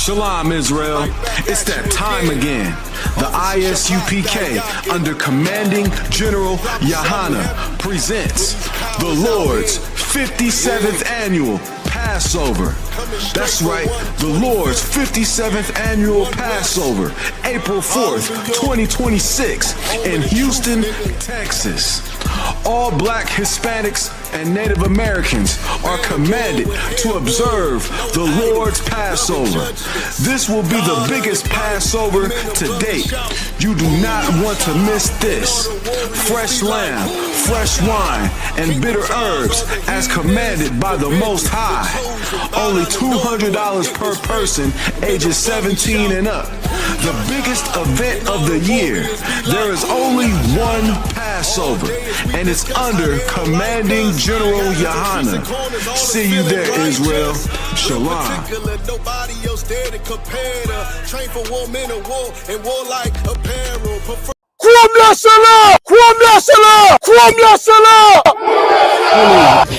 Shalom, Israel. It's that time again. The I.S.U.P.K. under Commanding General YAHANNA presents the Lord's 57th Annual Passover. That's right, the Lord's 57th Annual Passover, April 4th, 2026 in Houston, Texas. All Black, Hispanics, and Native Americans are commanded to observe the Lord's Passover. This will be the biggest Passover to date. You do not want to miss this. Fresh lamb, fresh wine, and bitter herbs as commanded by the Most High. Only $200 per person ages 17 and up. The biggest event of the year. There is only one Passover, and it's under Commanding General YAHANNA. See you there, Israel. Shalom.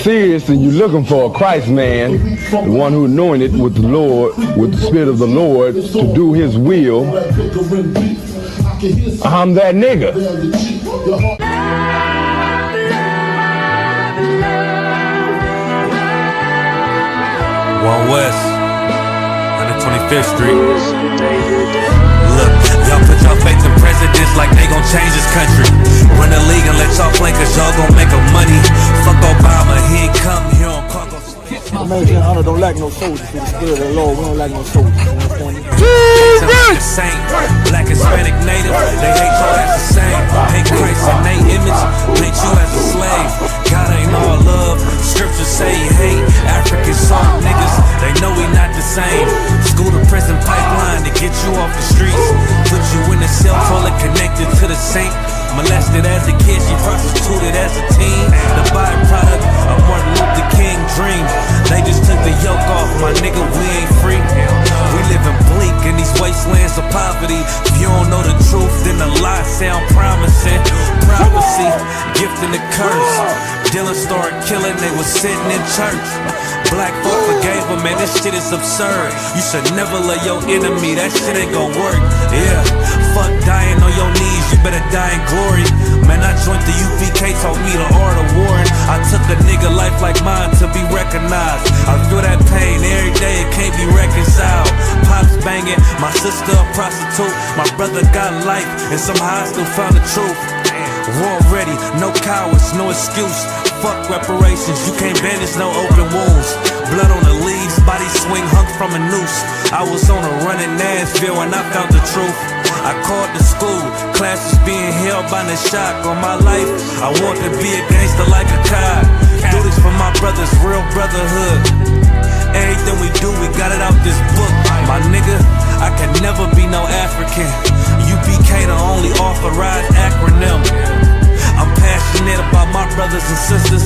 Serious, and you're looking for a Christ man, the one who anointed with the Lord, with the Spirit of the Lord, to do His will. I'm that nigga. One West, 125th Street. Look, y'all put your faith in presidents like they gon' change this country. Run the league and let y'all play, cause y'all gon' make a money. Fuck Obama, he ain't come here on cargo. American honor don't lack no soldiers. For the spirit of the Lord, we don't lack no soldiers. The same. Black, Hispanic, Native, they hate y'all as the same. Hate Christ and they image, paint you as a slave. God ain't all love, scriptures say he hate. African soft niggas, they know we not the same. School to prison pipeline to get you off the streets. Put you in a cell toilet connected to the saint. Molested as a kid, she prostituted as a teen. The byproduct of Martin Luther King dream. They just took the yoke off, my nigga, we ain't free. We living bleak in these wastelands of poverty. If you don't know the truth, then the lie sound promising. Prophecy, gift and the curse. Dylan started killing, they was sitting in church. Black folk forgave him, man, this shit is absurd. You should never love your enemy, that shit ain't gon' work. Yeah, fuck dying on your knees, you better die in glory. Man, I joined the UPK, taught me the art of warring. I took a nigga life like mine to be recognized. I feel that pain every day, it can't be reconciled. Pops banging, my sister a prostitute. My brother got life, and somehow I still found the truth. War ready, no cowards, no excuse. Fuck reparations, you can't bandage no open wounds. Blood on the leaves, body swing hung from a noose. I was on a run in Nashville and I found the truth. I called the school, classes being held by the shock on my life. I want to be a gangster like a cop. Do this for my brothers, real brotherhood. Everything we do, we got it out this book. My nigga, I can never be no African. UPK the only authorized acronym. I'm passionate about my brothers and sisters.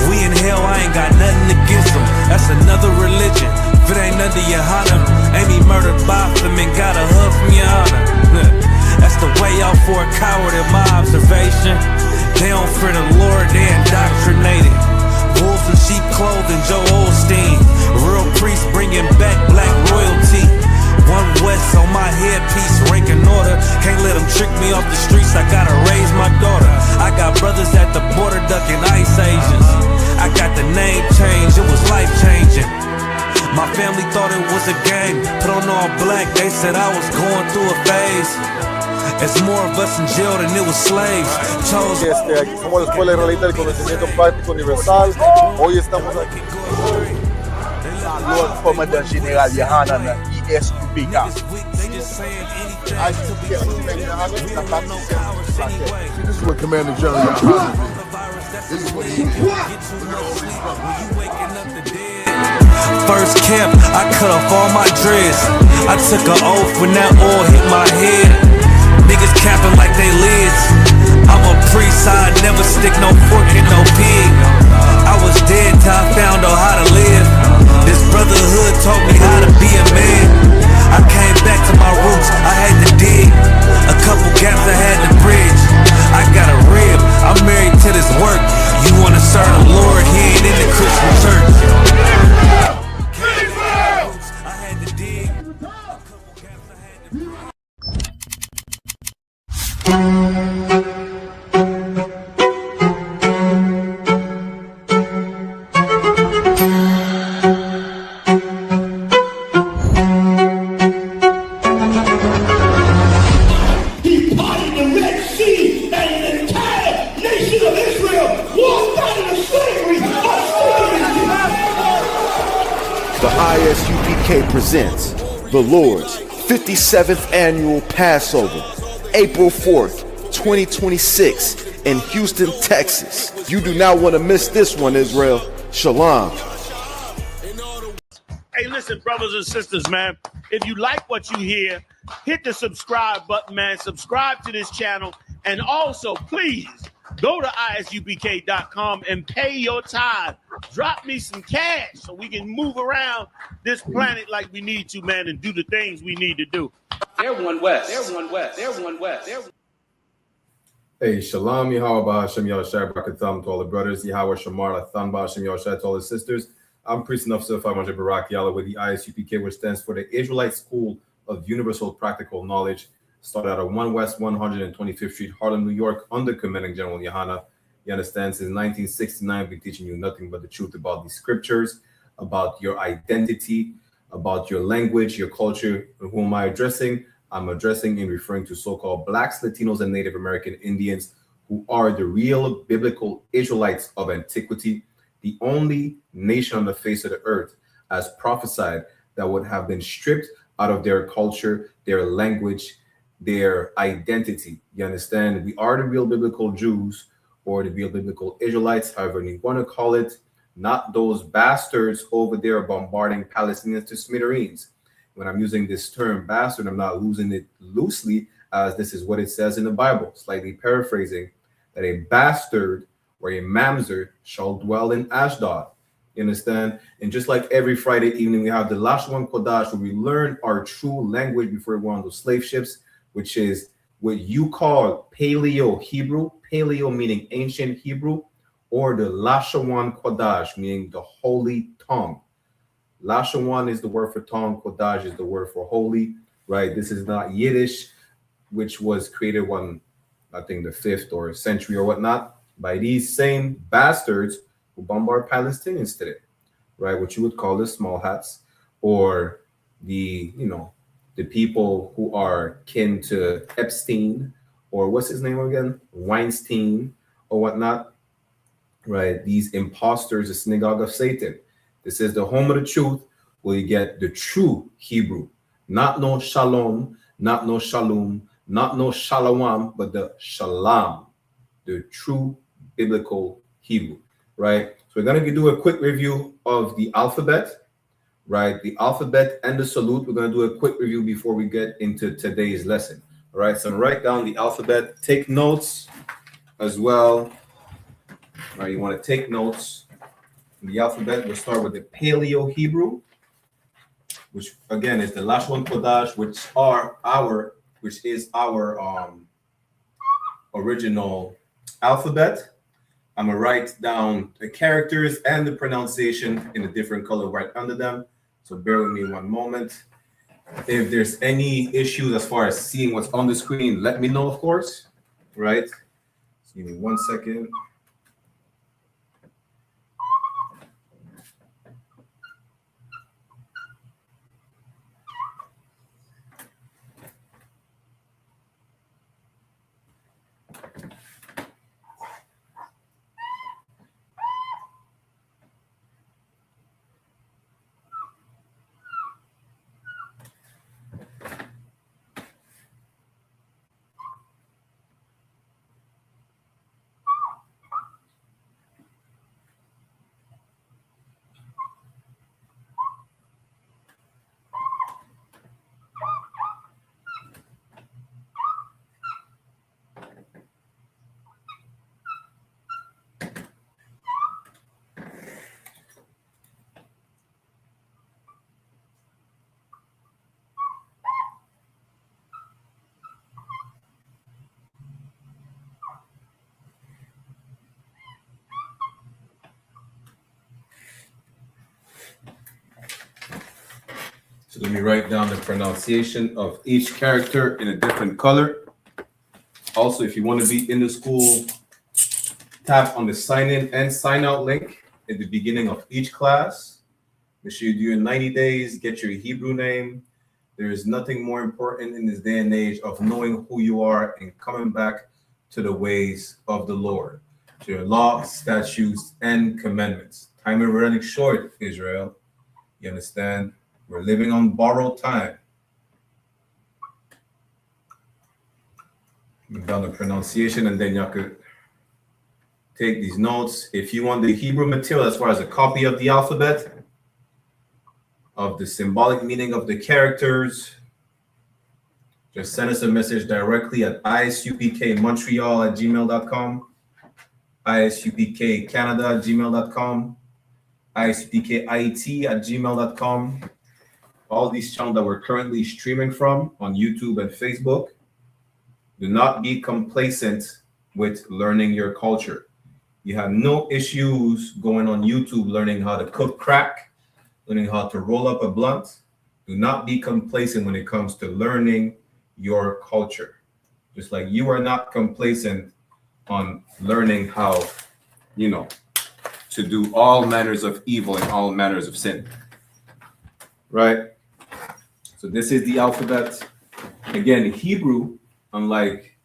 We in hell, I ain't got nothing against them. That's another religion. If it ain't under YAHANNA, ain't me murdered by them and got a hug from YAHANNA. That's the way out for a coward in my observation. They don't fear the Lord, they indoctrinated. Wolves in sheep clothing, Joe Osteen. Real priests bringing back black royalty. One West on my headpiece, rank and order. Can't let them trick me off the streets, I gotta raise my daughter. I got brothers at the border ducking ICE agents. I got the name change, it was life changing. My family thought it was a game, put on all black, they said I was going through a phase. It's more of us in jail than it was slaves. Chose. Aquí somos la Escuela Israelita del Conocimiento Práctico Universal. Hoy estamos aquí. Lord Commander General YAHANNA, I.S.U.P.K. This is what Commander General YAHANNA did. This is what he did. First camp, I cut off all my dreads. I took an oath when that oil hit my head. Niggas capping like they lids. I'm a priest, I never stick no fork in no pig. I was dead till I found out how to live. This brotherhood taught me how to be a man. I came back to my roots, I had to dig. A couple gaps I had to bridge. I got a rib, I'm married to this work. You wanna serve the Lord, he ain't in the Christian church. I had to dig. I.S.U.P.K presents the Lord's 57th Annual Passover, April 4th, 2026 in Houston, Texas. You do not want to miss this one, Israel. Shalom. Hey, listen, brothers and sisters, man. If you like what you hear, hit the subscribe button, man. Subscribe to this channel. And also, please, go to isupk.com and pay your tithe. Drop me some cash so we can move around this planet like we need to, man, and do the things we need to do. They're one west. They're one west. They're one west. They're Hey, Shalom, Yahweh, Hashem, Yahushua, Barakatam to all the brothers, Yahweh, Shamar, Lathan, Hashem, Yahushua to all the sisters. I'm Priest and Officer 500 Barak Yahweh with the I.S.U.P.K, which stands for the Israelite School of Universal Practical Knowledge. Started out at 1 West 125th Street, Harlem, New York, under Commanding General YAHANNA. You understand, since 1969, we've been teaching you nothing but the truth about the scriptures, about your identity, about your language, your culture. And who am I addressing? I'm addressing and referring to so-called Blacks, Latinos, and Native American Indians, who are the real biblical Israelites of antiquity, the only nation on the face of the earth, as prophesied, that would have been stripped out of their culture, their language, their identity. You understand? We are the real biblical Jews, or the real biblical Israelites, however you want to call it, not those bastards over there bombarding Palestinians to smithereens. When I'm using this term bastard, I'm not using it loosely, as this is what it says in the Bible, slightly paraphrasing, that a bastard or a mamzer shall dwell in Ashdod. You understand? And just like every Friday evening, we have the Lashawan Qadash, where we learn our true language before we go on those slave ships, which is what you call Paleo Hebrew, Paleo meaning ancient Hebrew, or the Lashawan Qadash, meaning the holy tongue. Lashawan is the word for tongue, Qadash is the word for holy, right? This is not Yiddish, which was created one, I think the 5th or century or whatnot, by these same bastards who bombard Palestinians today, right? What you would call the small hats, or the, the people who are kin to Epstein, or what's his name again? Weinstein, or whatnot, right? These imposters, the synagogue of Satan. This is the home of the truth, where you get the true Hebrew, not no shalom, not no shalom, not no shalom, but the shalom, the true biblical Hebrew, right? So we're going to do a quick review of the alphabet, right? The alphabet and the salute. We're going to do a quick review before we get into today's lesson. All right, so write down the alphabet, take notes as well. All right, you want to take notes. The alphabet, we'll start with the Paleo Hebrew, which again is the Lashawan Qadash, which is our original alphabet. I'm gonna write down the characters and the pronunciation in a different color right under them. So bear with me one moment. If there's any issues as far as seeing what's on the screen, let me know, of course. Right? So give me 1 second. So let me write down the pronunciation of each character in a different color. Also, if you want to be in the school, tap on the sign in and sign out link at the beginning of each class. Make sure you do your 90 days, get your Hebrew name. There is nothing more important in this day and age of knowing who you are and coming back to the ways of the Lord, to your law, statutes, and commandments. Time is running short, Israel. You understand? We're living on borrowed time. We've done the pronunciation, and then you could take these notes. If you want the Hebrew material as far as a copy of the alphabet, of the symbolic meaning of the characters, just send us a message directly at isupkmontreal@gmail.com, isupkcanada@gmail.com, isupkayiti@gmail.com. All these channels that we're currently streaming from on YouTube and Facebook. Do not be complacent with learning your culture. You have no issues going on YouTube learning how to cook crack, learning how to roll up a blunt. Do not be complacent when it comes to learning your culture. Just like you are not complacent on learning how, to do all manners of evil and all manners of sin. Right? So this is the alphabet. Again, Hebrew, unlike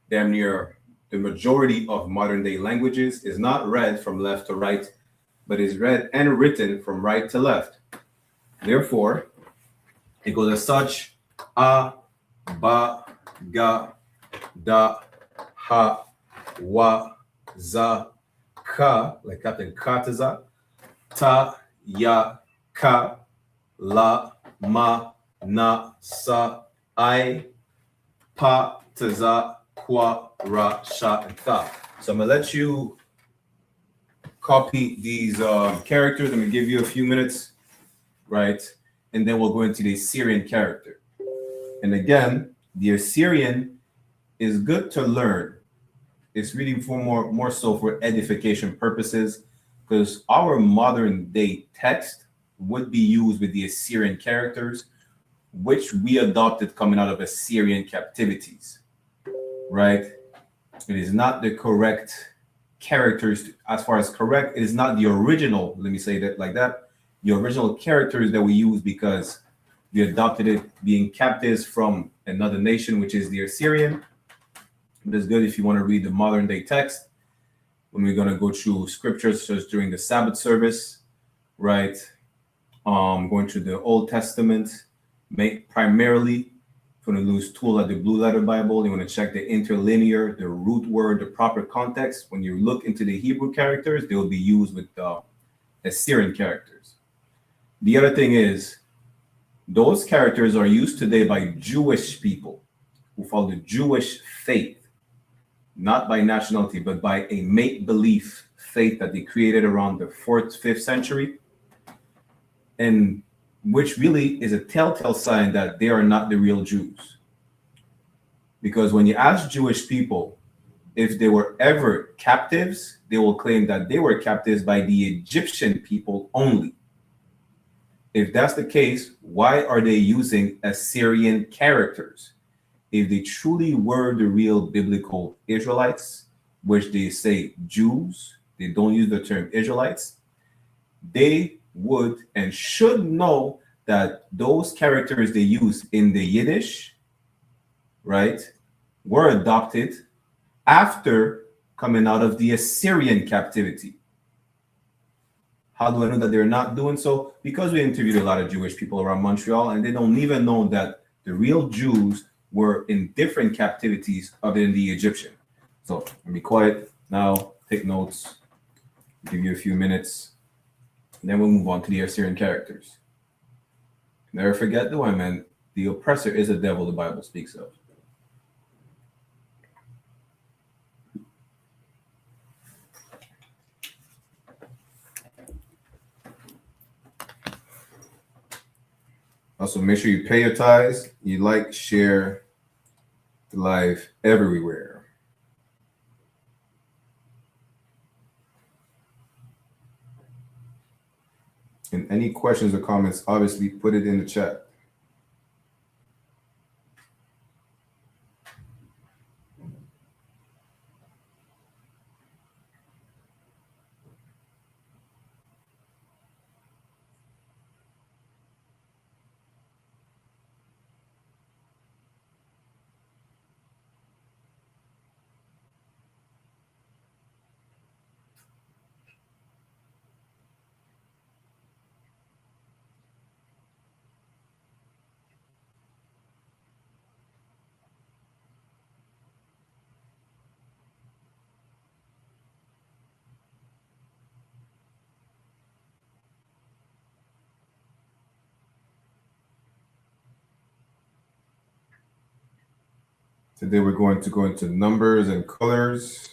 damn near the majority of modern day languages, is not read from left to right, but is read and written from right to left. Therefore, it goes as such: A, Ba, Ga, Da, Ha, Wa, Za, Ka, like Captain Kataza, Ta, Ya, Ka, La, Ma, Na, Sa, I, Pa, Taza, Kwa, Ra, Sha, and Tha. So I'm gonna let you copy these characters. I'm gonna give you a few minutes, right? And then we'll go into the Assyrian character. And again, the Assyrian is good to learn. It's really for more so for edification purposes, because our modern day text would be used with the Assyrian characters, which we adopted coming out of Assyrian captivities, right? It is not the correct characters. As far as correct, it is not the original, let me say that like that, the original characters that we use, because we adopted it being captives from another nation, which is the Assyrian. It is good if you want to read the modern day text when we're going to go through scriptures such during the Sabbath service, right? Going through the Old Testament, primarily for the loose tool at the Blue Letter Bible. You want to check the interlinear, the root word, the proper context. When you look into the Hebrew characters, they will be used with the Assyrian characters. The other thing is, those characters are used today by Jewish people who follow the Jewish faith, not by nationality, but by a make-believe faith that they created around the 4th, 5th century, and which really is a telltale sign that they are not the real Jews. Because when you ask Jewish people if they were ever captives, they will claim that they were captives by the Egyptian people only. If that's the case, why are they using Assyrian characters? If they truly were the real biblical Israelites, which they say Jews, they don't use the term Israelites, they would and should know that those characters they use in the Yiddish, right, were adopted after coming out of the Assyrian captivity. How do I know that they're not doing so? Because we interviewed a lot of Jewish people around Montreal, and they don't even know that the real Jews were in different captivities other than the Egyptian. So be quiet now, take notes, give you a few minutes, and then we'll move on to the Assyrian characters. Never forget the one, man. The oppressor is a devil the Bible speaks of. Also, make sure you pay your tithes, you like, share the live everywhere. And any questions or comments, obviously put it in the chat. Today we're going to go into numbers and colors.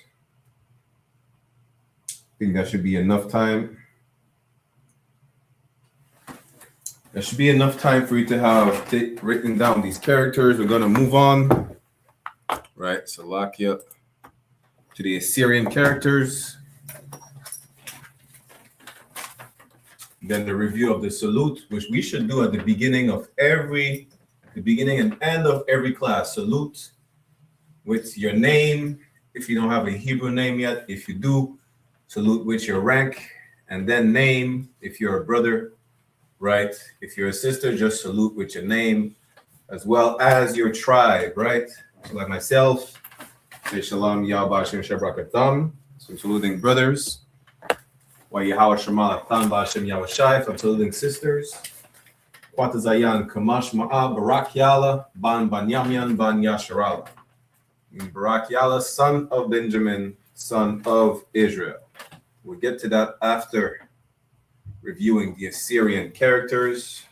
I think that should be enough time. There should be enough time for you to have written down these characters. We're going to move on, right? Salakia, to the Assyrian characters. Then the review of the salute, which we should do at the beginning of the beginning and end of every class. Salute with your name, if you don't have a Hebrew name yet. If you do, salute with your rank, and then name, if you're a brother, right? If you're a sister, just salute with your name, as well as your tribe, right? So like myself, say Shalom, Yahweh, Hashem, Shabbat, so I'm saluting brothers. I'm saluting sisters. Kwatazayan, Kamash Ma'a, Barak Yala, Ban Banyamyan, Ban Yasharala. Barak Yala, son of Benjamin, son of Israel. We'll get to that after reviewing the Assyrian characters.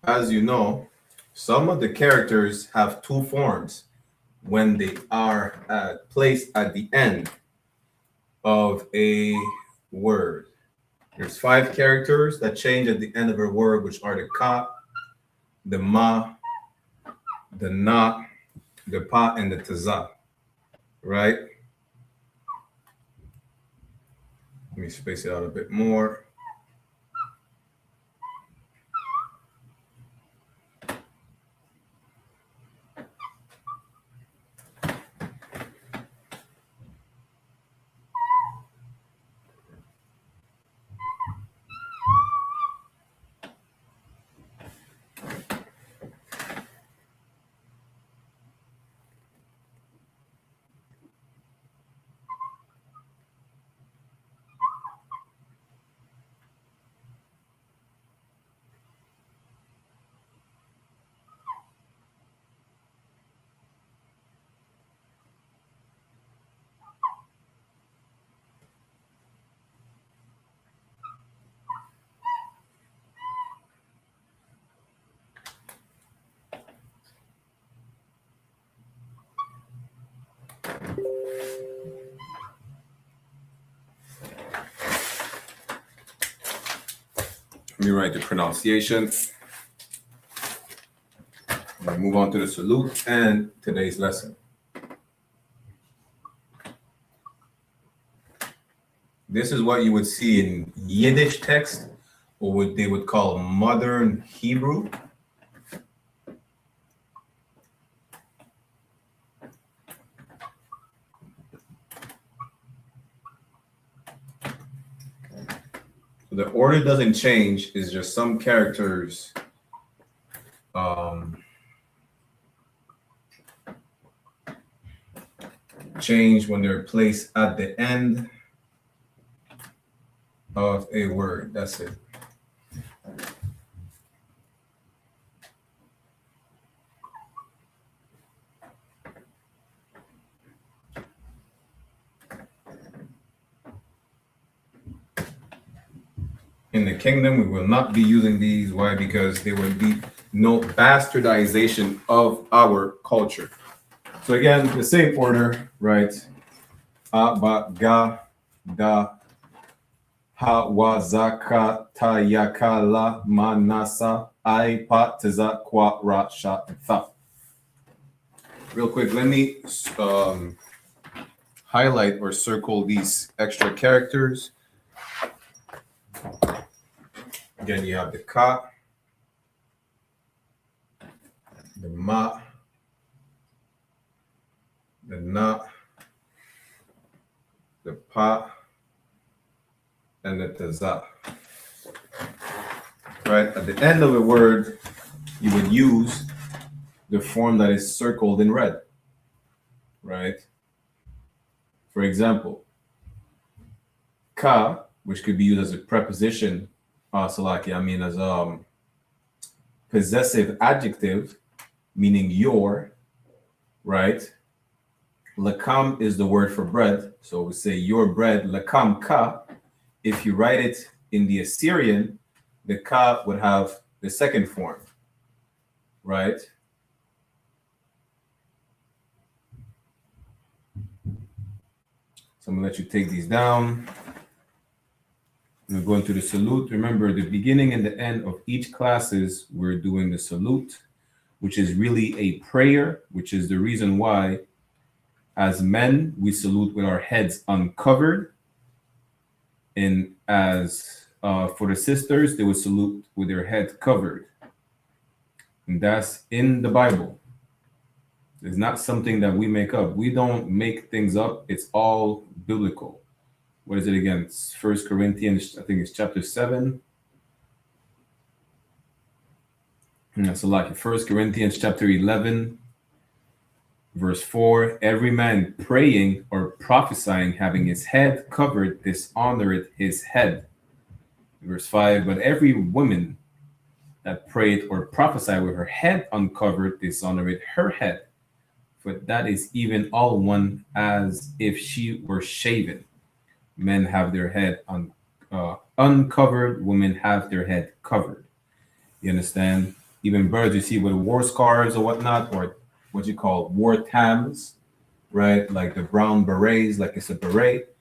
As you know, some of the characters have two forms when they are placed at the end of a word. There's 5 characters that change at the end of a word, which are the ka, the ma, the na, the pa, and the taza, right? Let me space it out a bit more. Let me write the pronunciation. We'll move on to the salute and today's lesson. This is what you would see in Yiddish text, or what they would call modern Hebrew. The order doesn't change, it's just some characters change when they're placed at the end of a word. That's it. In the kingdom, we will not be using these. Why? Because there will be no bastardization of our culture. So again, the same order, right? Ba, ga, da, ha, wa, za, ka, ta, ya, ka, la, ma, na, sa, I, pa, tza, kwa, ra, sha, and tha. Real quick, let me highlight or circle these extra characters. Again, you have the ka, the ma, the na, pa and the taza. Right? At the end of a word, you would use the form that is circled in red. Right? For example, ka, which could be used as a preposition, Salaki, I mean as possessive adjective, meaning your, right? Lakam is the word for bread. So we say your bread, lakam ka. If you write it in the Assyrian, the ka would have the second form, right? So I'm gonna let you take these down. We're going to the salute. Remember, the beginning and the end of each classes, we're doing the salute, which is really a prayer, which is the reason why, as men, we salute with our heads uncovered. And as for the sisters, they would salute with their head covered. And that's in the Bible. It's not something that we make up. We don't make things up. It's all biblical. What is it again? It's 1 Corinthians, I think it's chapter 7. So like 1 Corinthians chapter 11, verse 4, every man praying or prophesying, having his head covered, dishonoreth his head. Verse 5, but every woman that prayed or prophesied with her head uncovered, dishonoreth her head. For that is even all one as if she were shaven. Men have their head uncovered, women have their head covered. You understand? Even birds you see with war scars or whatnot, or what you call war tams, right? Like the brown berets, like it's a beret.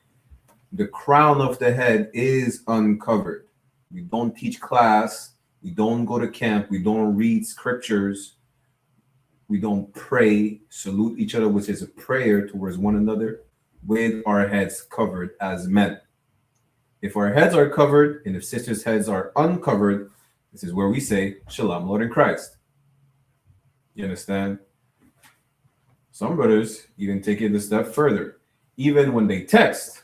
The crown of the head is uncovered. We don't teach class. We don't go to camp. We don't read scriptures. We don't pray, salute each other, which is a prayer towards one another, with our heads covered as men. If our heads are covered and if sisters' heads are uncovered, this is where we say, Shalom, Lord in Christ. You understand? Some brothers even take it a step further. Even when they text,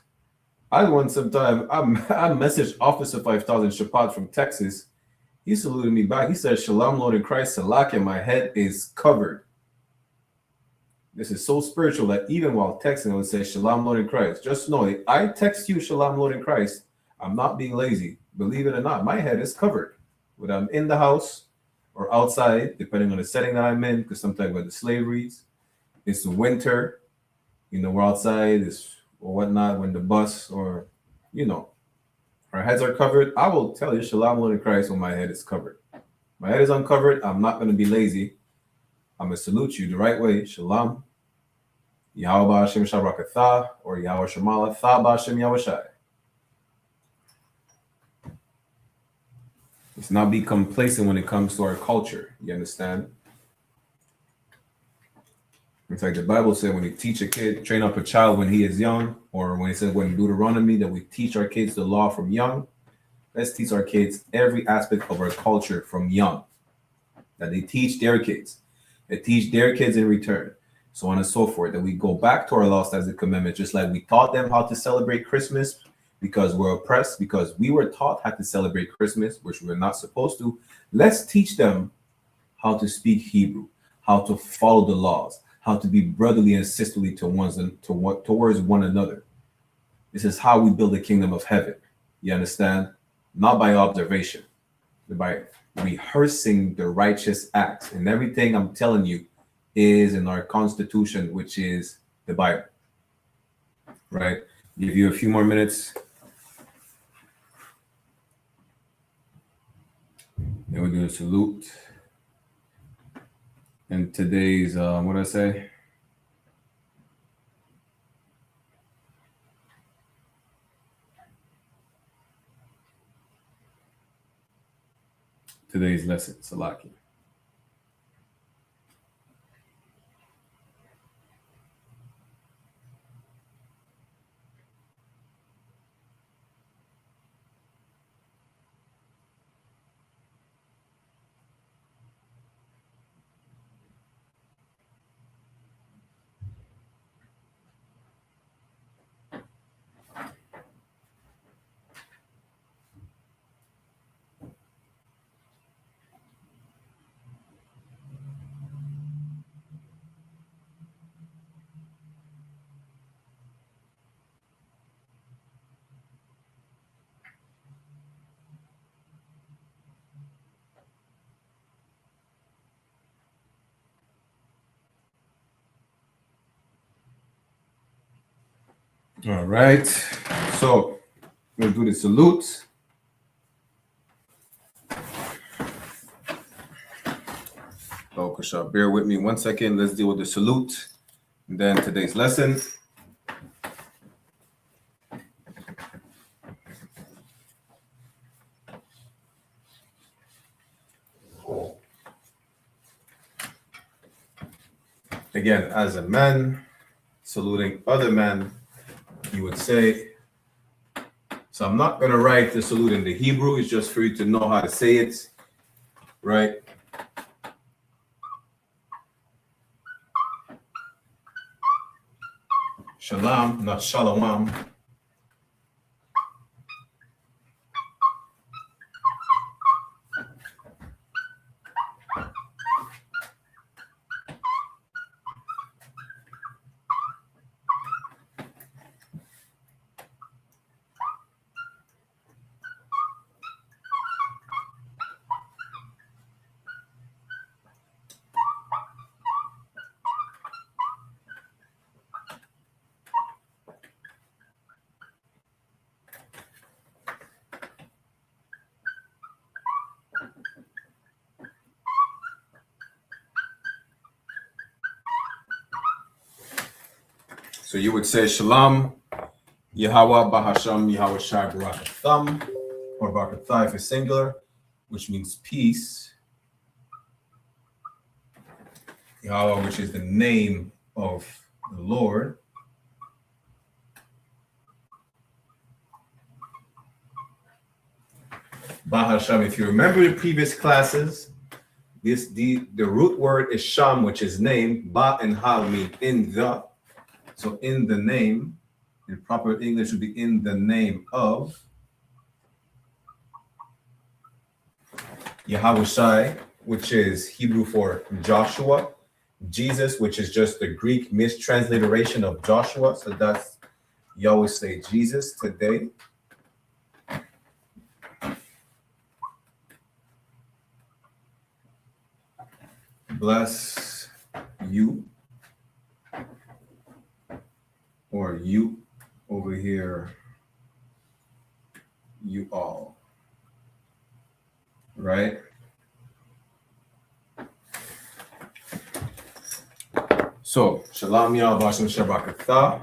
I messaged Officer 5000 Shapat from Texas. He saluted me back. He said, Shalom, Lord in Christ, Salak, and my head is covered. This is so spiritual that even while texting, I would say, Shalom, Lord in Christ. Just know, if I text you, Shalom, Lord in Christ, I'm not being lazy. Believe it or not, my head is covered. Whether I'm in the house or outside, depending on the setting that I'm in, because sometimes with the slaveries, it's the winter, we're outside, or whatnot, when the bus or, our heads are covered. I will tell you, Shalom, Lord in Christ, when my head is covered. My head is uncovered. I'm not going to be lazy. I'm going to salute you the right way. Shalom. Yahweh Hashem Shabrakatha, or Yahweh Shemala, Tha B'Hashem Yahushai. Let's not be complacent when it comes to our culture. You understand? It's like the Bible said, when you teach a kid, train up a child when he is young, or when it says when Deuteronomy that we teach our kids the law from young. Let's teach our kids every aspect of our culture from young. That they teach their kids. They teach their kids in return. So on and so forth. That we go back to our lost as a commandment, just like we taught them how to celebrate Christmas because we're oppressed, because we were taught how to celebrate Christmas, which we're not supposed to. Let's teach them how to speak Hebrew, how to follow the laws, how to be brotherly and sisterly towards one another. This is how we build the kingdom of heaven. You understand? Not by observation, but by rehearsing the righteous acts. And everything I'm telling you is in our Constitution, which is the Bible. Right? Give you a few more minutes. Then we're going to salute. And today's, what did I say? Today's lesson, Salaki. All right. So we'll do the salute. Oh, Kusha, bear with me 1 second. Let's deal with the salute. And then today's lesson. Again, as a man saluting other men, you would say, so I'm not going to write the salute in the Hebrew. It's just for you to know how to say it, right? Shalom, not shalom. So you would say Shalom, Yahweh, Bahasham, Yahweh Shai, Barakatham, or Barakathai for singular, which means peace. Yahweh, which is the name of the Lord. Bahasham, if you remember the previous classes, the root word is Sham, which is name. Ba and Ha mean in the. So in the name, in proper English would be in the name of Yahweh Shai, which is Hebrew for Joshua. Jesus, which is just the Greek mistransliteration of Joshua. So that's, you always say Jesus today. Bless you. Or you over here, you all, right? So, Shalom Yah, Basham Shabakatah.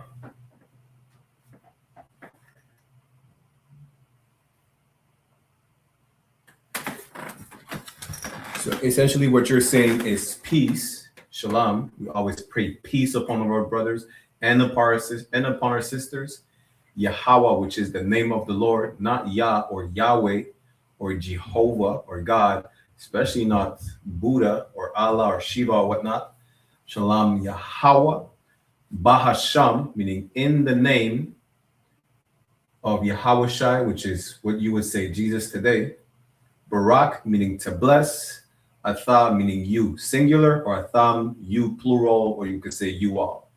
So essentially what you're saying is peace, Shalom. We always pray peace upon our brothers and upon our sisters. Yahweh, which is the name of the Lord, not Yah or Yahweh or Jehovah or God, especially not Buddha or Allah or Shiva or whatnot. Shalom Yahweh, Bahasham, meaning in the name of Yahweh Shai, which is what you would say Jesus today. Barak, meaning to bless. Atha, meaning you, singular, or Atham, you, plural, or you could say you all.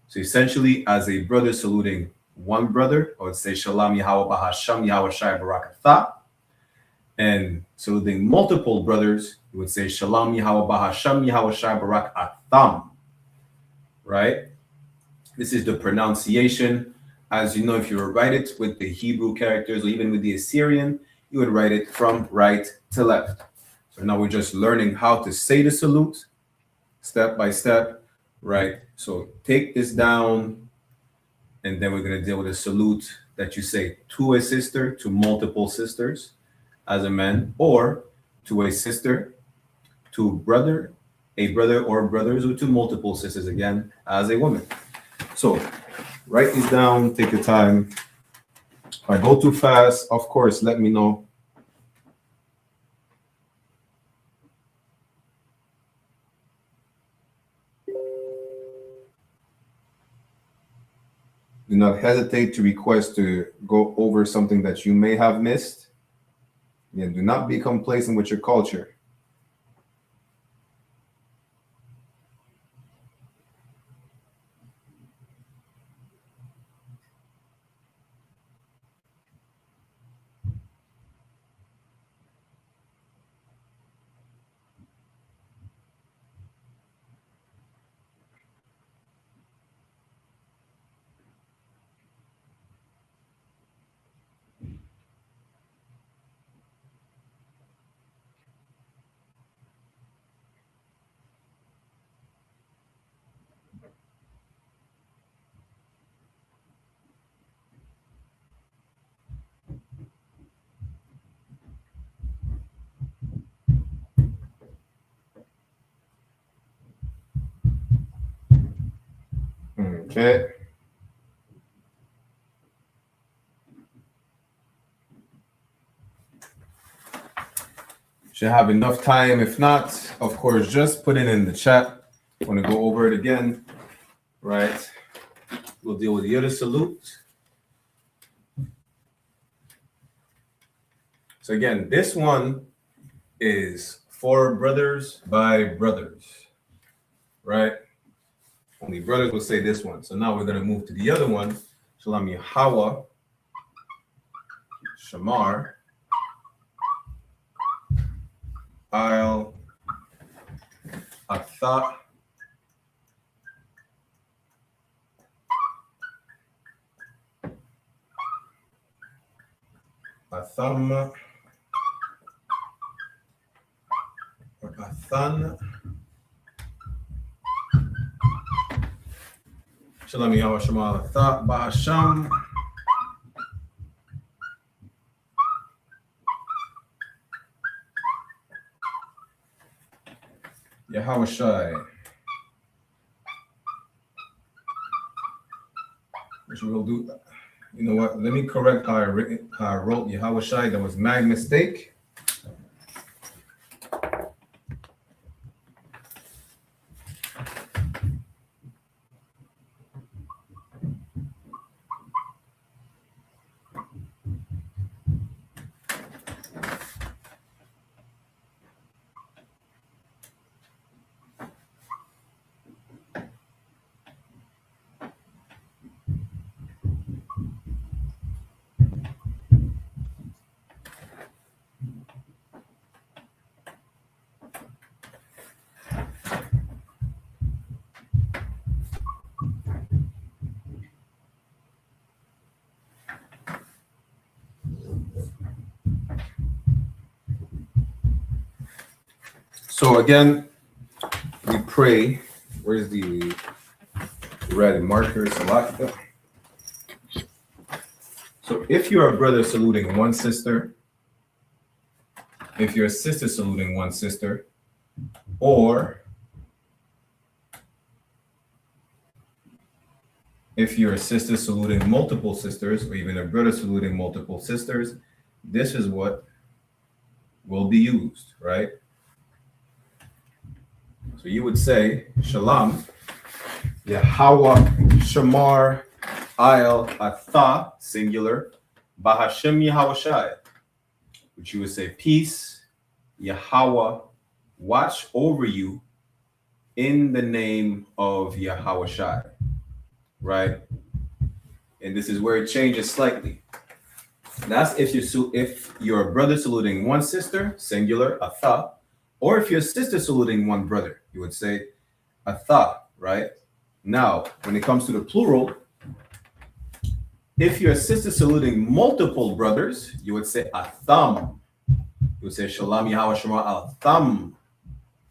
So essentially, as a brother saluting one brother, I would say Shalom Yahweh Bahasham Yahweh Shai Barak Atha. And saluting multiple brothers, you would say Shalom Yahweh Bahasham Yahweh Shai Barak Atham. Right? This is the pronunciation. As you know, if you were write it with the Hebrew characters or even with the Assyrian, you would write it from right to left. So now we're just learning how to say the salute step by step, right? So take this down, and then we're going to deal with a salute that you say to a sister, to multiple sisters as a man, or to a sister, to a brother or brothers, or to multiple sisters again as a woman. So write these down, take your time. If I go too fast, of course, let me know. Do not hesitate to request to go over something that you may have missed. And do not be complacent with your culture. Okay. Should have enough time. If not, of course, just put it in the chat. I want to go over it again, right? We'll deal with the other salute. So again, this one is for brothers by brothers, right? Only brothers will say this one. So now we're going to move to the other one. Shalom Yahweh, Shamar, I'll, Atha, Atham, or Athan, Shalom Yahweh Shamar, Atha, Ba'asham, Yahweh Shai. Which we'll do. You know what? Let me correct how I wrote Yahweh Shai. That was my mistake. So again, we pray. Where's the red marker? So if you're a brother saluting one sister, if you're a sister saluting one sister, or if you're a sister saluting multiple sisters, or even a brother saluting multiple sisters, this is what will be used, right? So you would say, Shalom, Yahweh, Shamar, I'll, Atha, singular, Bahashem Yahweh Shai, which you would say, peace, Yahweh, watch over you in the name of Yahweh Shai, right? And this is where it changes slightly. That's if you're a brother saluting one sister, singular, Atha, or if you're a sister saluting one brother, you would say Atha, right? Now, when it comes to the plural, if you're a sister saluting multiple brothers, you would say Atham. You would say Shalom Yahweh Shema Al-Tham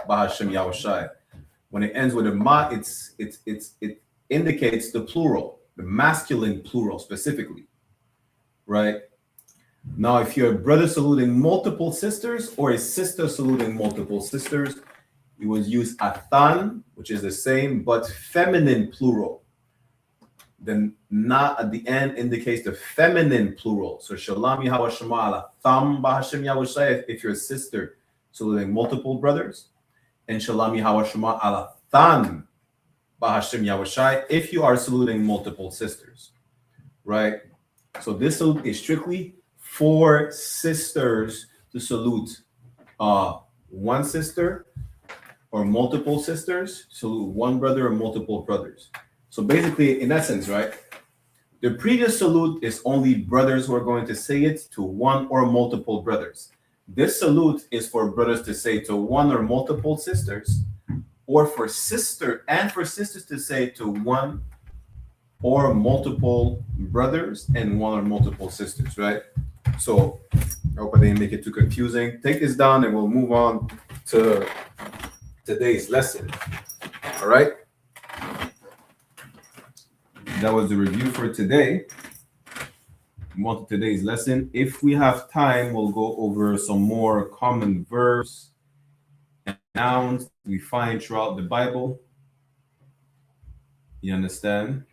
Bahashem Yahweh Shai. When it ends with a ma, it indicates the plural, the masculine plural specifically, right? Now, if you're a brother saluting multiple sisters or a sister saluting multiple sisters, you would use Athan, which is the same, but feminine plural. Then na at the end indicates the feminine plural. So Shalom Yahweh Shema Al-Tham Bahashem Yahweh Shai if you're a sister saluting multiple brothers, and Shalom Yahweh Shema Al-Than Bahashem Yahweh Shai if you are saluting multiple sisters, right? So this salute is strictly for sisters to salute one sister or multiple sisters, salute one brother or multiple brothers. So basically, in essence, right, the previous salute is only brothers who are going to say it to one or multiple brothers. This salute is for brothers to say to one or multiple sisters, or for sisters to say to one or multiple brothers and one or multiple sisters, right? So I hope I didn't make it too confusing. Take this down and we'll move on to today's lesson. All right. That was the review for today. On to today's lesson. If we have time, we'll go over some more common verbs and nouns we find throughout the Bible. You understand?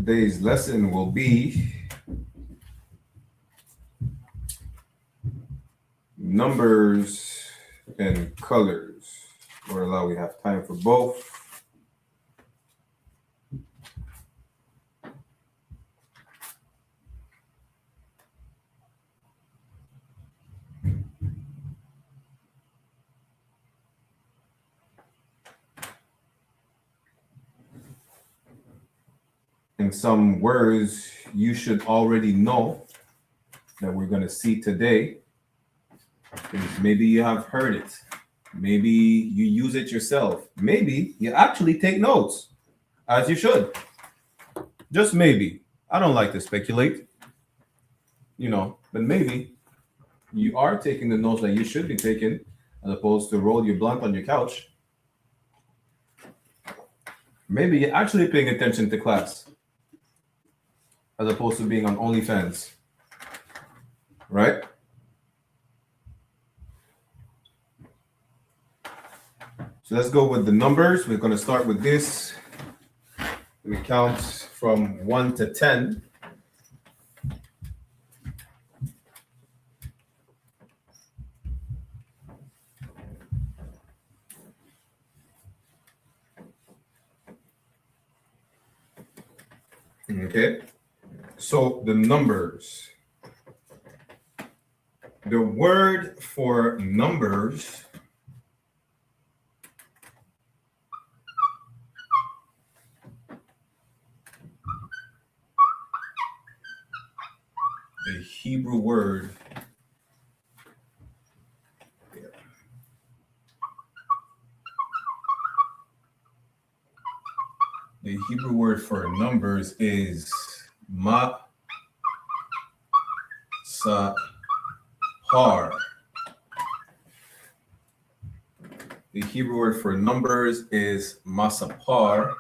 Today's lesson will be numbers and colors. Or allow we have time for both. And some words you should already know that we're going to see today. Maybe you have heard it. Maybe you use it yourself. Maybe you actually take notes, as you should. Just maybe. I don't like to speculate, but maybe you are taking the notes that you should be taking, as opposed to roll your blunt on your couch. Maybe you're actually paying attention to class, as opposed to being on OnlyFans, right? So let's go with the numbers. We're going to start with this. We count from 1 to 10. Okay. So the numbers. The word for numbers the Hebrew word for numbers is ma-sa-par. The Hebrew word for numbers is masapar.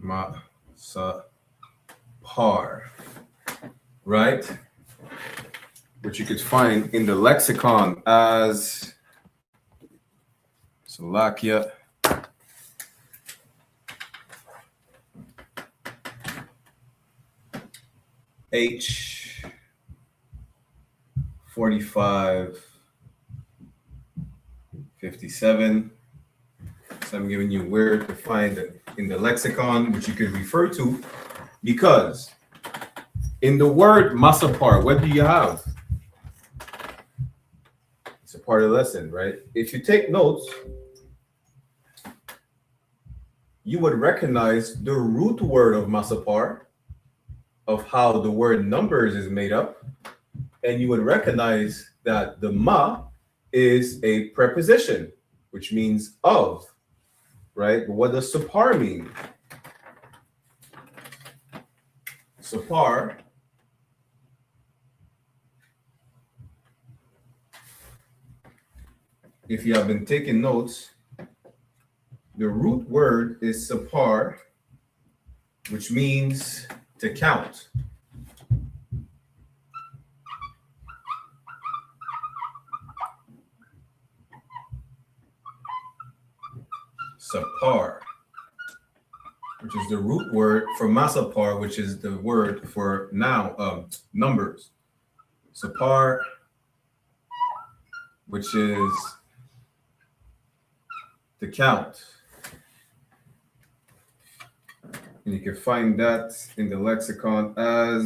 Masapar, right? Which you could find in the lexicon as Salakia. H 45 57. So I'm giving you where to find it in the lexicon, which you could refer to, because in the word masapar, what do you have? It's a part of the lesson, right? If you take notes, you would recognize the root word of masapar, of how the word numbers is made up, and you would recognize that the ma is a preposition, which means of, right? But what does sapar mean? Sapar if you have been taking notes, the root word is sapar, which means to count. Sapar, which is the root word for masapar, which is the word for numbers. Sapar, which is to count. And you can find that in the lexicon as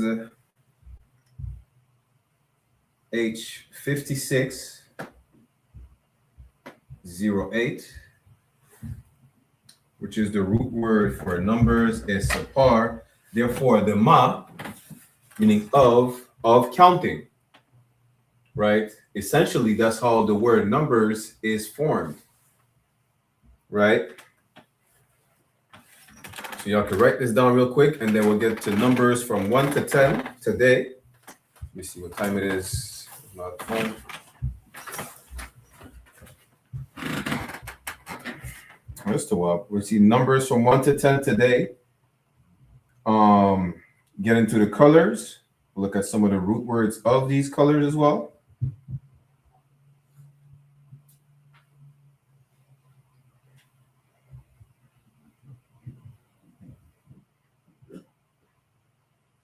H5608, which is the root word for numbers, is sapar. Therefore, the ma, meaning of counting, right? Essentially, that's how the word numbers is formed, right? So y'all can write this down real quick, and then we'll get to numbers from 1 to 10 today. Let me see what time it is. Not phone. We see numbers from 1 to 10 today. Get into the colors. Look at some of the root words of these colors as well.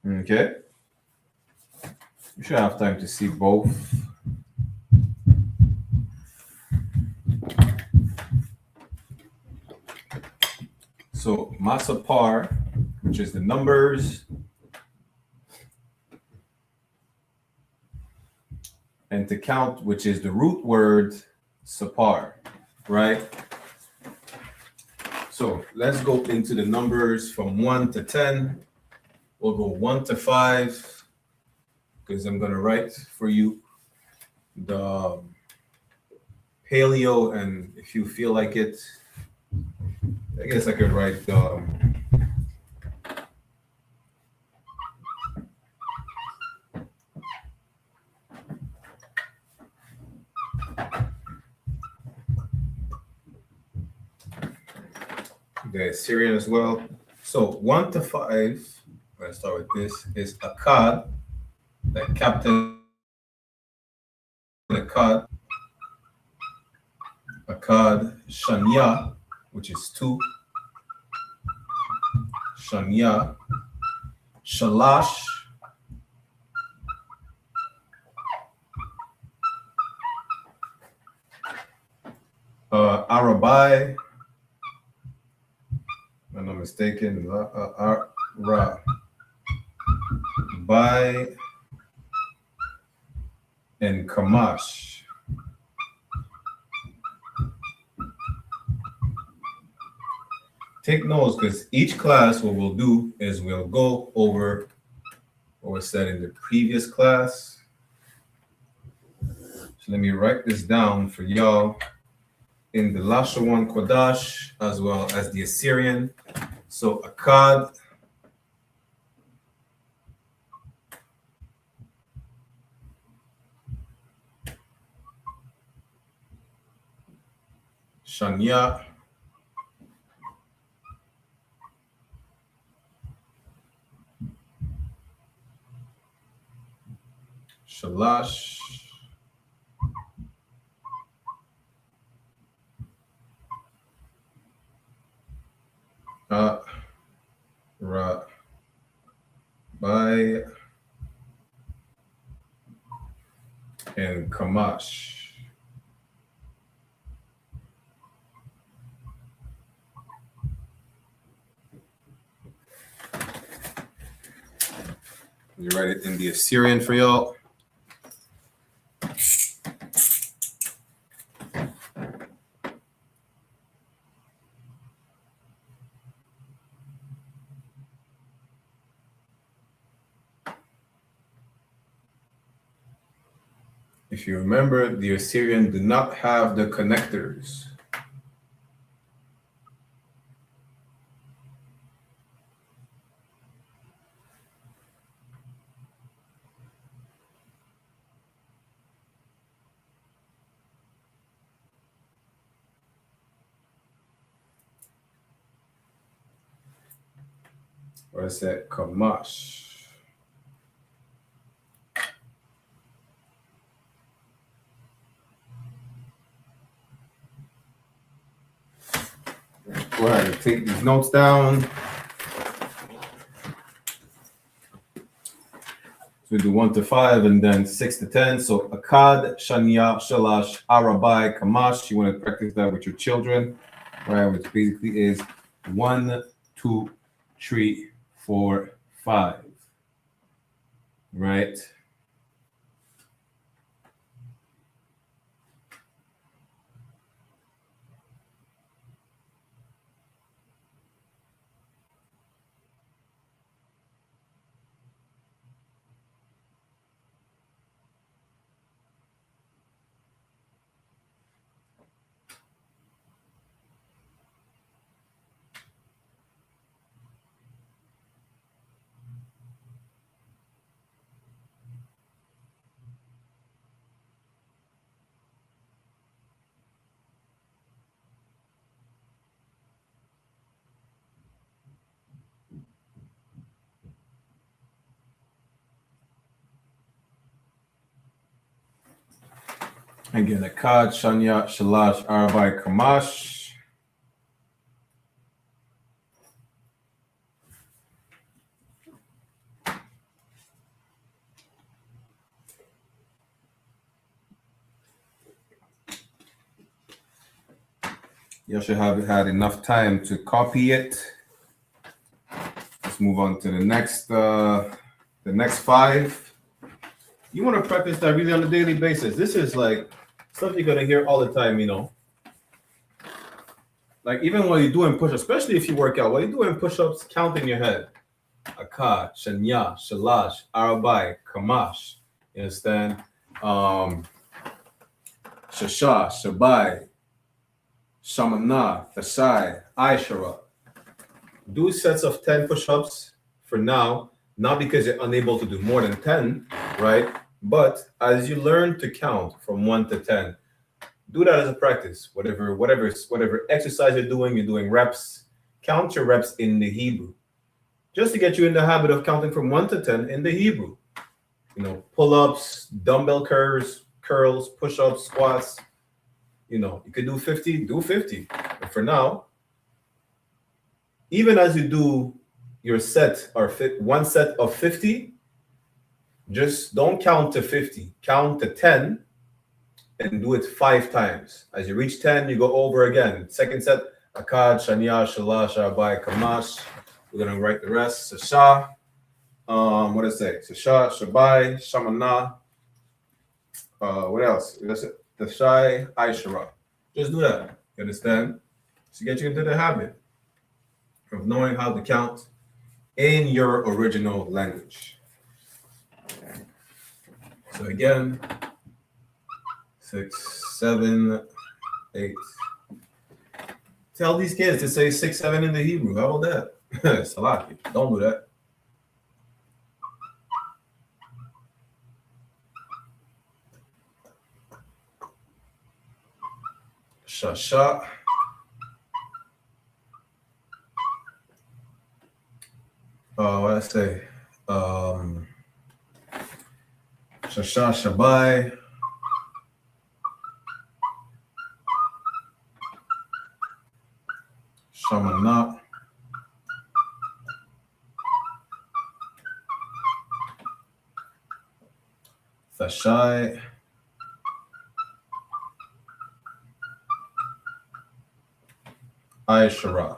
Okay. You should have time to see both. So Masapar, which is the numbers, and to count, which is the root word sapar, right? So let's go into the numbers from 1 to 10. We'll go 1 to 5, because I'm going to write for you the paleo, and if you feel like it, I guess I could write the Syrian as well. So 1 to 5, let's start with this, is Akkad, the captain Akkad. Akkad Shania, which is 2. Shania. Shalash. Arabai. If I'm not mistaken. Arabai. And Kamash. Take notes, because each class, what we'll do is we'll go over what was said in the previous class. So let me write this down for y'all in the Lashawan Qadash as well as the Assyrian. So Akkad, Shania, Shalash, Bai, and Kamash. You write it in the Assyrian for y'all. If you remember, the Assyrian did not have the connectors. Or is that Kamash? Go ahead and take these notes down. So we do 1 to 5 and then 6 to 10. So Akkad, Shania, Shalash, Arabai, Kamash. You want to practice that with your children, right? Which basically is 1, 2, 3, 4, 5. Right? Again, Akkad, Shania, Shalash, Arabai, Kamash. You should have had enough time to copy it. Let's move on to the next 5. You want to practice that really on a daily basis. This is like stuff you're gonna hear all the time, you know. Like even while you're doing push-ups, especially if you work out, while you're doing push-ups, count in your head. Akkad, Shanya, Shalash, Arabai, Kamash. You understand? Shasha, Shabai, Shamana, Thashai, Aishara. Do sets of 10 push-ups for now, not because you're unable to do more than 10, right? But as you learn to count from 1 to 10, do that as a practice. Whatever exercise you're doing reps. Count your reps in the Hebrew, just to get you in the habit of counting from 1 to 10 in the Hebrew. You know, pull-ups, dumbbell curls, push-ups, squats. You know, you could do 50, do 50. But for now, even as you do your set or one set of 50, just don't count to 50. Count to 10 and do it 5 times. As you reach 10, you go over again. Second set, Akkad, Shanya, Shalash, Abai, Kamash. We're going to write the rest. Sasha. What does it say? Sasha, Shabai, Shamana. What else? That's it. Tashai, Aishara. Just do that. You understand? To get you into the habit of knowing how to count in your original language. So again, 6, 7, 8. Tell these kids to say 6, 7 in the Hebrew. How about that? Salaki. Don't do that. Shasha. What I say? Shasha, Shabai. Shamana. Thashai. Aishara.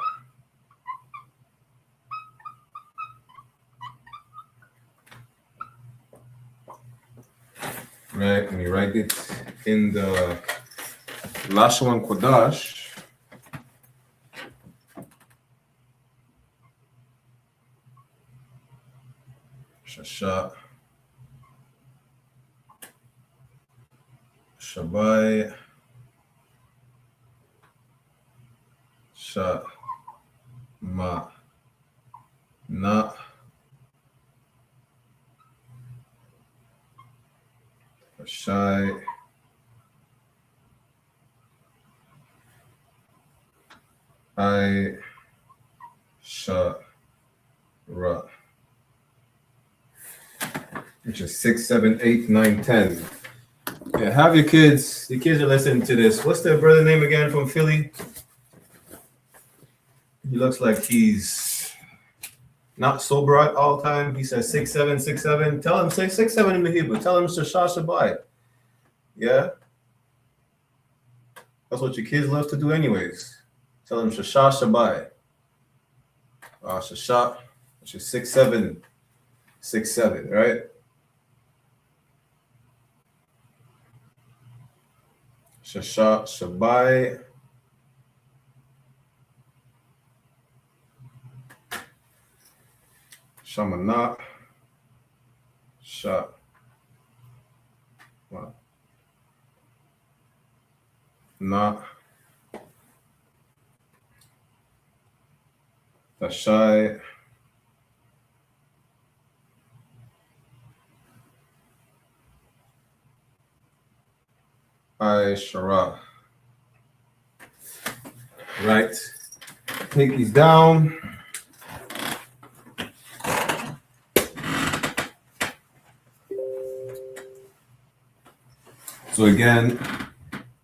Right, when you write it in the Lashawan Qadash, Shasha, Shabai, Sha, Ma, Na, Shai, I, Sha, Ra, which is 6, 7, 8, 9, 10. Yeah, have your kids. The kids are listening to this. What's their brother name again from Philly? He looks like he's not sober at all time. He says 6, 7, 6, 7. Tell him 6, 6, 7 in the Hebrew. Tell him Shasha Shabai. Yeah? That's what your kids love to do anyways. Tell them Shasha Shabai. Shasha, which is 6, 7. 6, 7, right? Shasha Shabai. Shamana. Sha. Na. Tashai. Aishara. Right. Take these down. So again,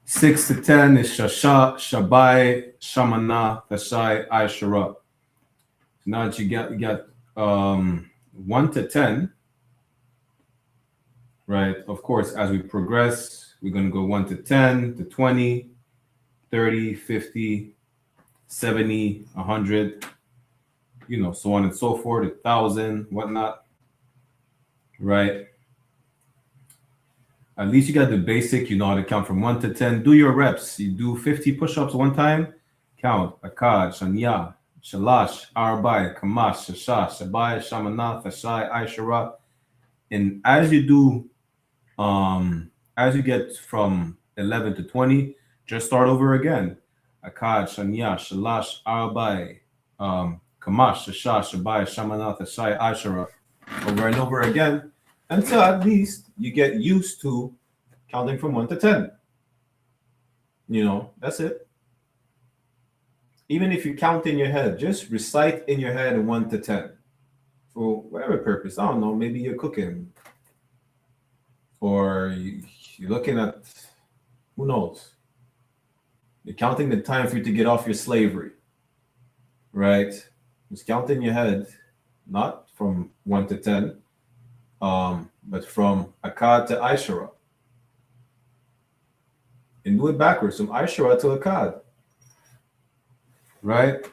6 to 10 is Shasha, Shabai, Shamana, Tashai, Aishara. Now that you got 1 to 10, right? Of course, as we progress, we're going to go 1 to 10 to 20, 30, 50, 70, 100, so on and so forth, 1,000, whatnot, right? At least you got the basic, you know how to count from 1 to 10. Do your reps. You do 50 push-ups one time, count, Akkad, Shanya, Shalash, Arbai, Kamash, Shasha, Shabai, Shamanath, Ashai, Aishara. And as you do, as you get from 11 to 20, just start over again. Akkad, Shanya, Shalash, Arbai, Kamash, Shasha, Shabai, Shamanath, Ashai, Aishara. Over and over again, until at least you get used to counting from 1 to 10. That's it. Even if you count in your head, just recite in your head 1 to 10 for whatever purpose. I don't know, maybe you're cooking or you're looking at, who knows? You're counting the time for you to get off your slavery, right? Just count in your head, not from 1 to 10. But from Akkad to Aishara. And do it backwards, from Aishara to Akkad. Right?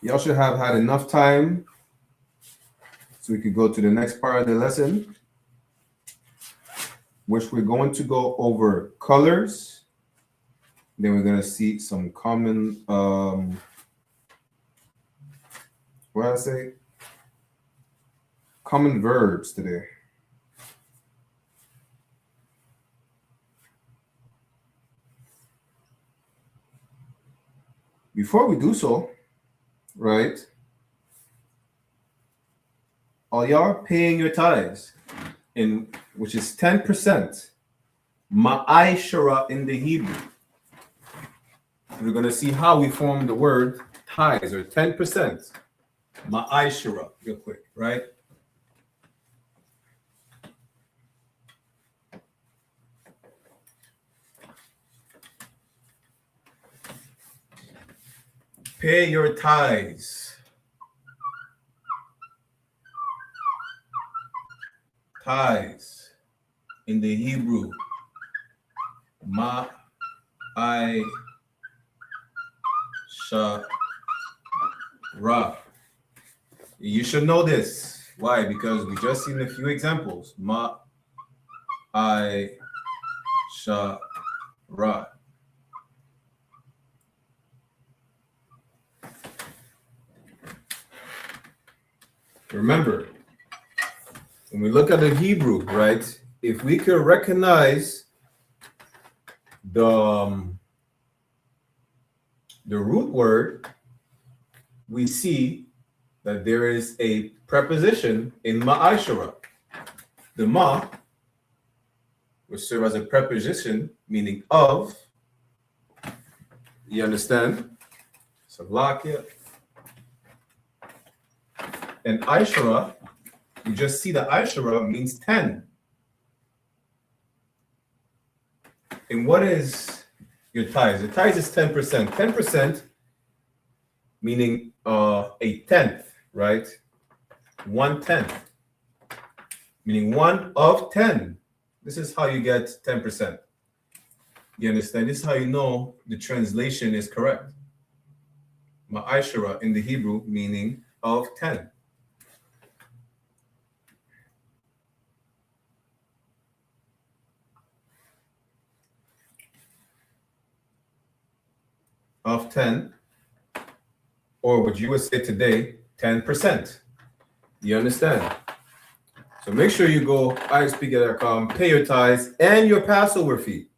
Y'all should have had enough time so we could go to the next part of the lesson, which we're going to go over colors. Then we're going to see some common common verbs today. Before we do so, right, all y'all paying your tithes, which is 10%, ma'aishara in the Hebrew. We're going to see how we form the word tithes, or 10%. Ma'aishara, real quick, right? Pay your tithes. Tithes in the Hebrew. Ma'aishara. You should know this. Why? Because we just seen a few examples. Ma'aishara. Remember, when we look at the Hebrew, right, if we could recognize the root word, we see that there is a preposition in ma'aishara. The ma will serve as a preposition meaning of. You understand? Savlakia. And Aishara, you just see that Aishara means 10. And what is your tithes? The tithes is 10%. 10% meaning a tenth, right? 1/10, meaning 1 of 10. This is how you get 10%. You understand? This is how you know the translation is correct. Ma'aishara in the Hebrew meaning of 10. Of 10, or what you would say today, 10%. You understand? So make sure you go isupk.com, pay your tithes and your Passover fee.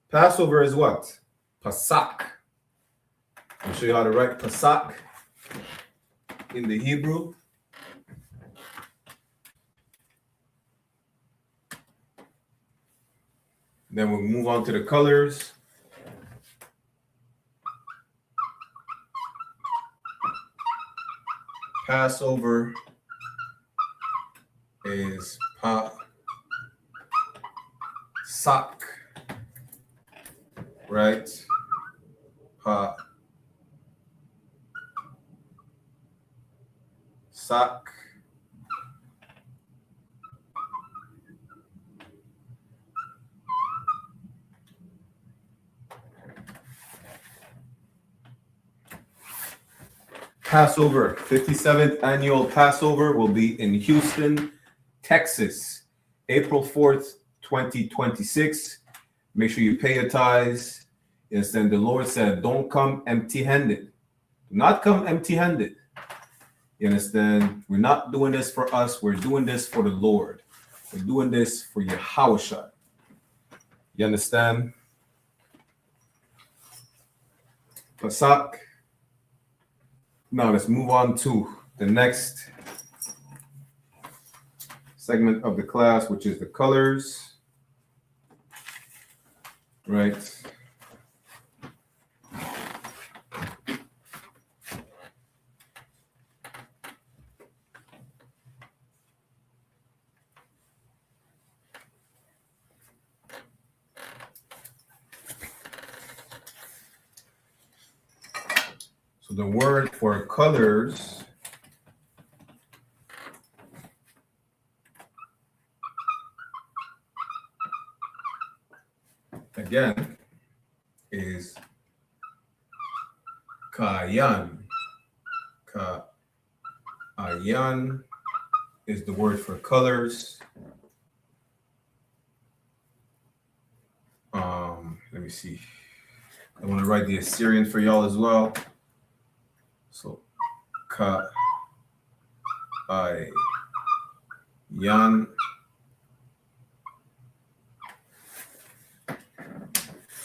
Passover is what? Pasak. I'll show you how to write Pasak in the Hebrew. Then we'll move on to the colors. Passover is Pasak, right? Pasak. Passover, 57th annual Passover will be in Houston, Texas, April 4th, 2026. Make sure you pay your tithes. And then the Lord said, don't come empty-handed. Do not come empty-handed. You understand? We're not doing this for us. We're doing this for the Lord. We're doing this for Yahushua. You understand? Pasak. Now let's move on to the next segment of the class, which is the colors. Right. So the word for colors again is kayan. Kayan is the word for colors. Let me see. I want to write the Assyrian for y'all as well. So kayan.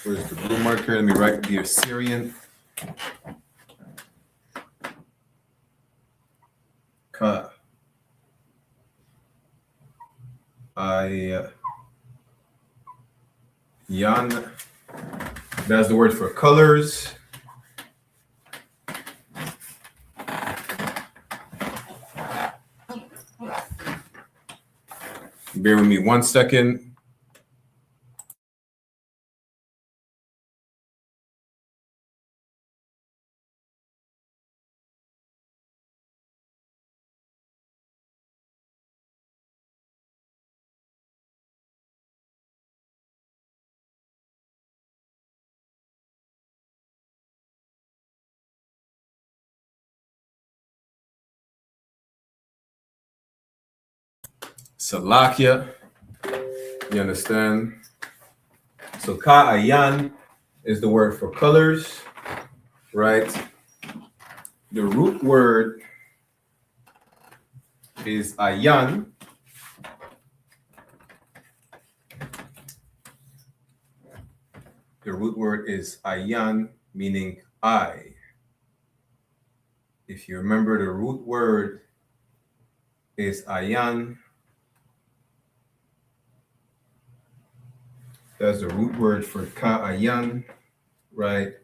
Where's the blue marker? Let me write the Assyrian. Yan. That's the word for colors. Bear with me 1 second. Salakia. You understand? So ka'ayan is the word for colors, right? The root word is ayan. The root word is ayan, meaning I. If you remember, the root word is ayan. That's the root word for ka'ayan, right?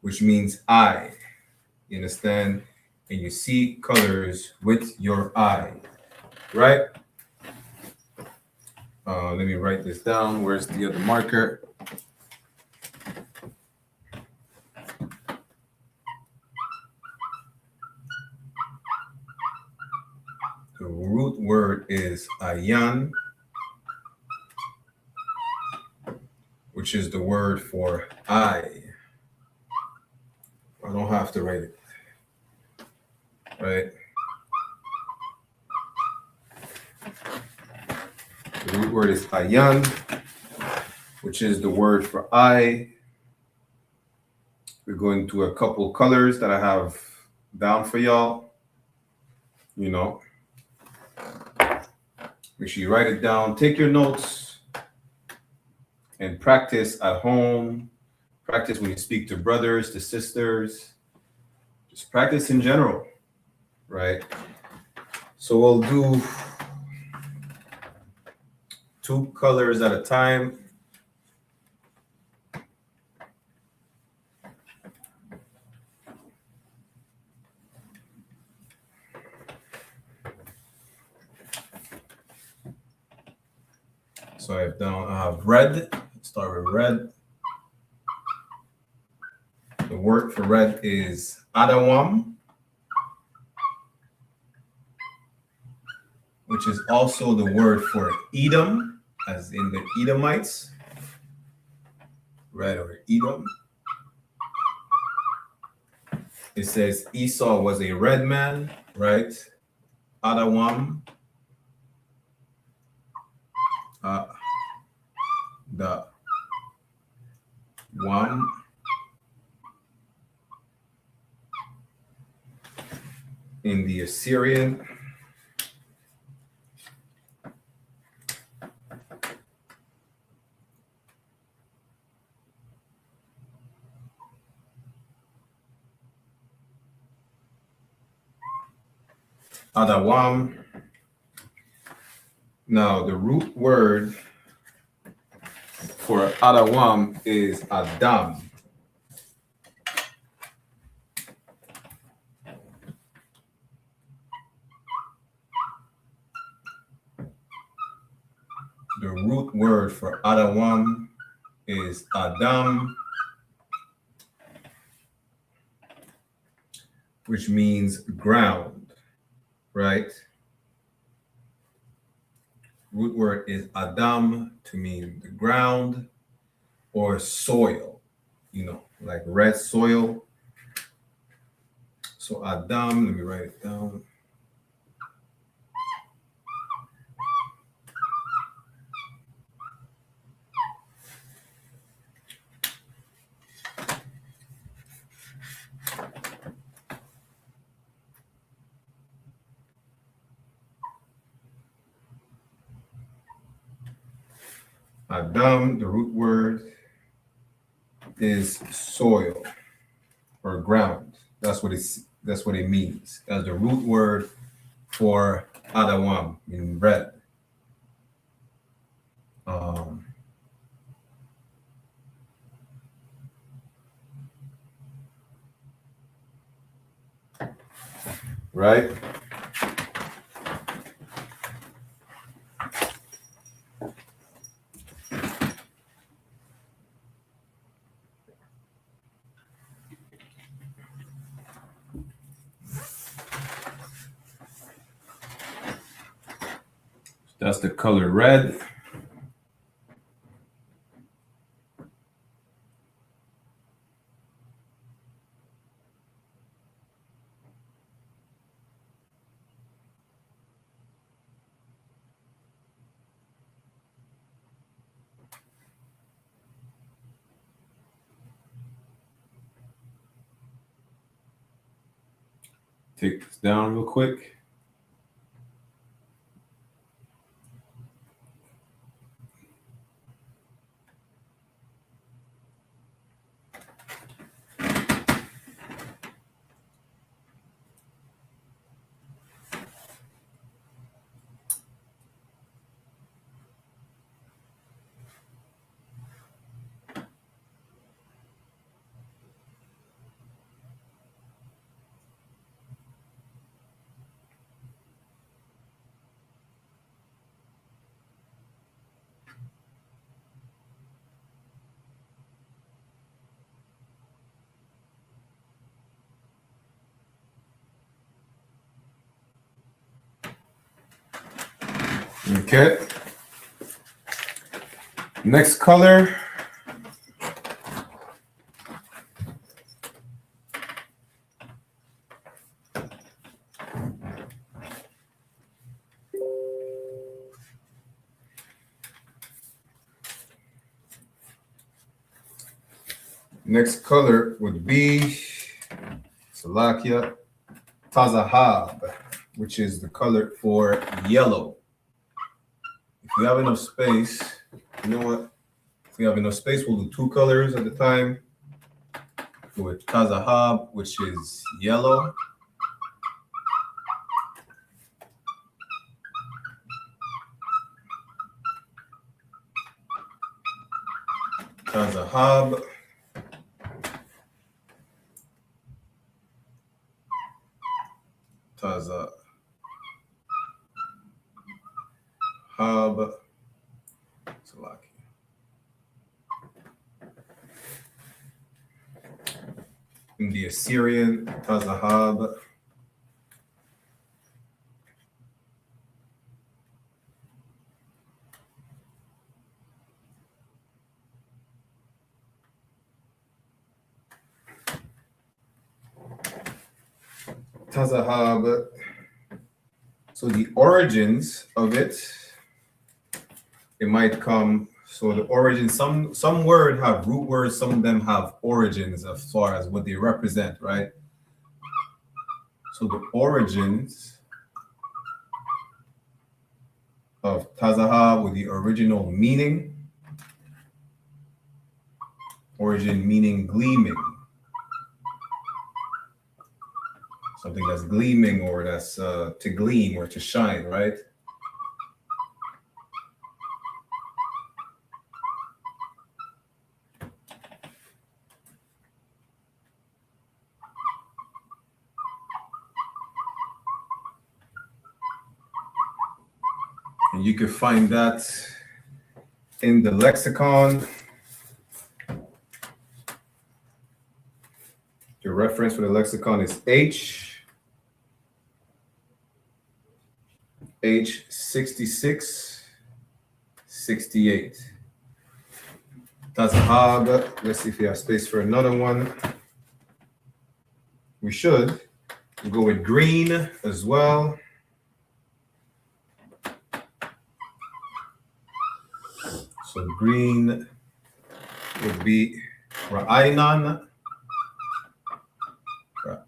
Which means I. You understand? And you see colors with your eye, right? Let me write this down. Where's the other marker? The root word is ayan, which is the word for I. I don't have to write it, right? The root word is ayan, which is the word for I. We're going to a couple colors that I have down for y'all. You know, make sure you write it down. Take your notes and practice at home. Practice when you speak to brothers, to sisters. Just practice in general, right? So we'll do 2 colors at a time. So I have red. Let's start with red. The word for red is Adawam, which is also the word for Edom, as in the Edomites. Red or Edom. it says Esau was a red man, right? Adawam, the Wam, in the Assyrian. Adawam. Now, the root word for Adawam is Adam. The root word for Adawam is Adam, which means ground, right? Root word is Adam to mean the ground or soil, like red soil. So Adam, let me write it down. Adam, the root word is soil or ground. That's what it means. That's the root word for Adawam, meaning red. Right? That's the color red. Take this down real quick. Okay. Next color. Next color would be Salakia Tazahab, which is the color for yellow. If we have enough space, you know what? If we have enough space, we'll do two colors at a time. With Tazahab, which is yellow. Tazahab. Tazahab. In the Assyrian, Tazahab. Tazahab. So the origins of it might come. So the origin, some word have root words, some of them have origins as far as what they represent, right? So the origins of Tazaha with the original meaning, origin meaning gleaming. Something that's gleaming or that's to gleam or to shine, right? And you can find that in the lexicon. The reference for the lexicon is H6668. Tazahab. Let's see if we have space for another one. We should. We'll go with green as well. So green would be Ra'aynan.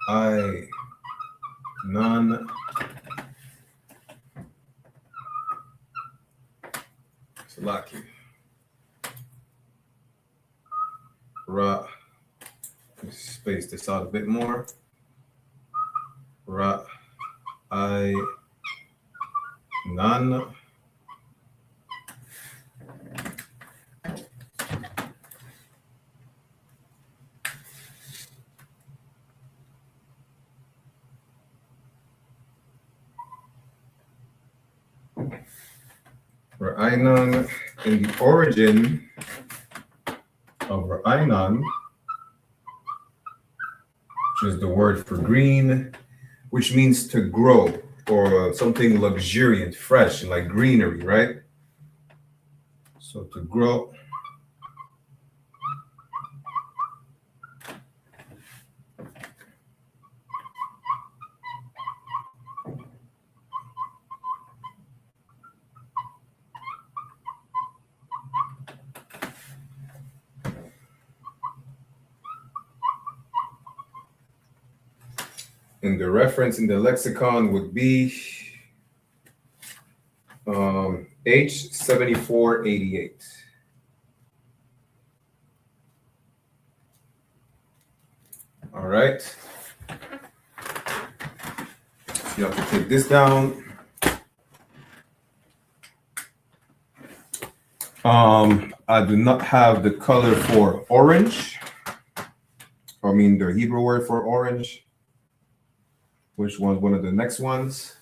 Ra'aynan. Salaki. Let's space this out a bit more. Ra'aynan. Ra'aynan, in the origin of Ra'aynan, which is the word for green, which means to grow or something luxuriant, fresh, like greenery, right? So to grow. And the reference in the lexicon would be H7488. All right. You have to take this down. I do not have the color for orange. I mean the Hebrew word for orange. Which one's one of the next ones?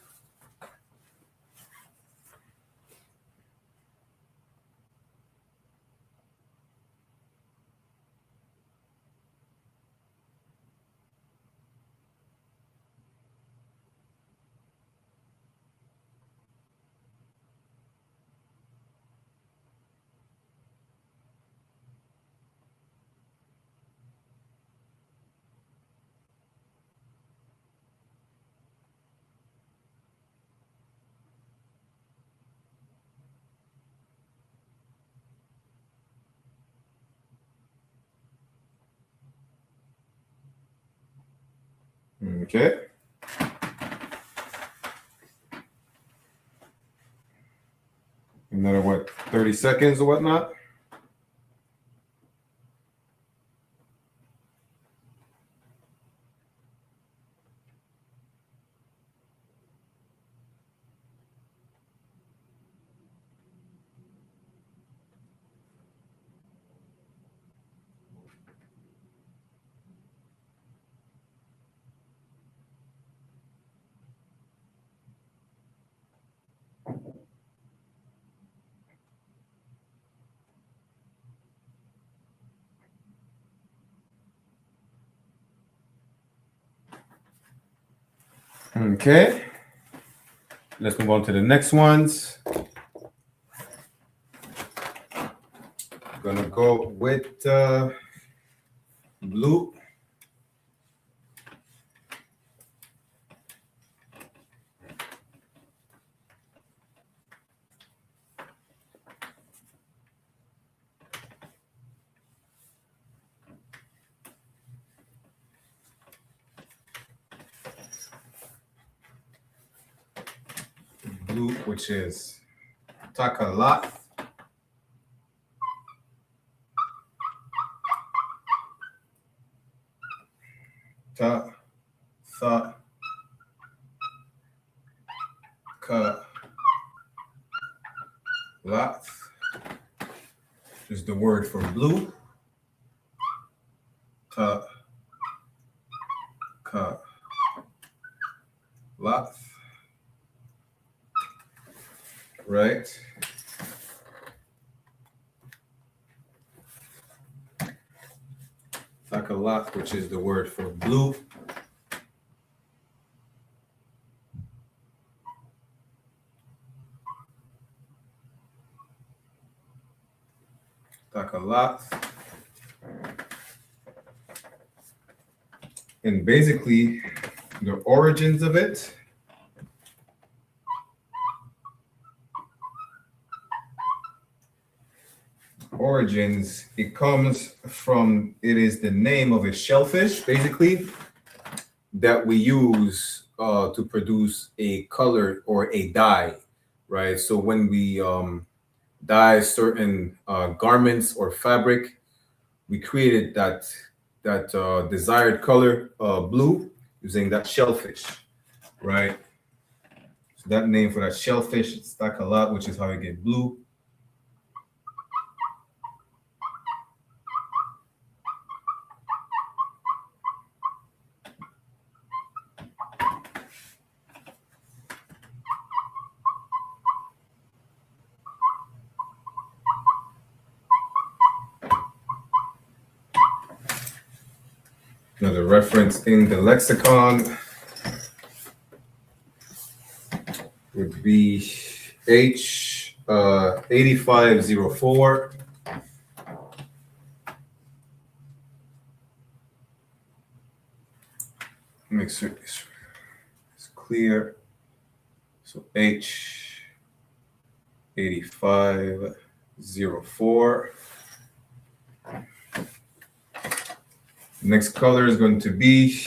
Okay. Another, what, 30 seconds or whatnot? Okay, let's move on to the next ones. I'm gonna go with blue. blue, which is takalat. Ta, tha, ka, lat is the word for blue. Ta, ka, lat. Right? Takalat, which is the word for blue. Takalat. And basically, the origins of it it comes from, it is the name of a shellfish, basically, that we use to produce a color or a dye, right? So when we dye certain garments or fabric, we created that desired color, blue, using that shellfish, right? So that name for that shellfish is takalat, which is how you get blue. Another reference in the lexicon would be H 8504. Make sure it's clear. So H 8504. Next color is going to be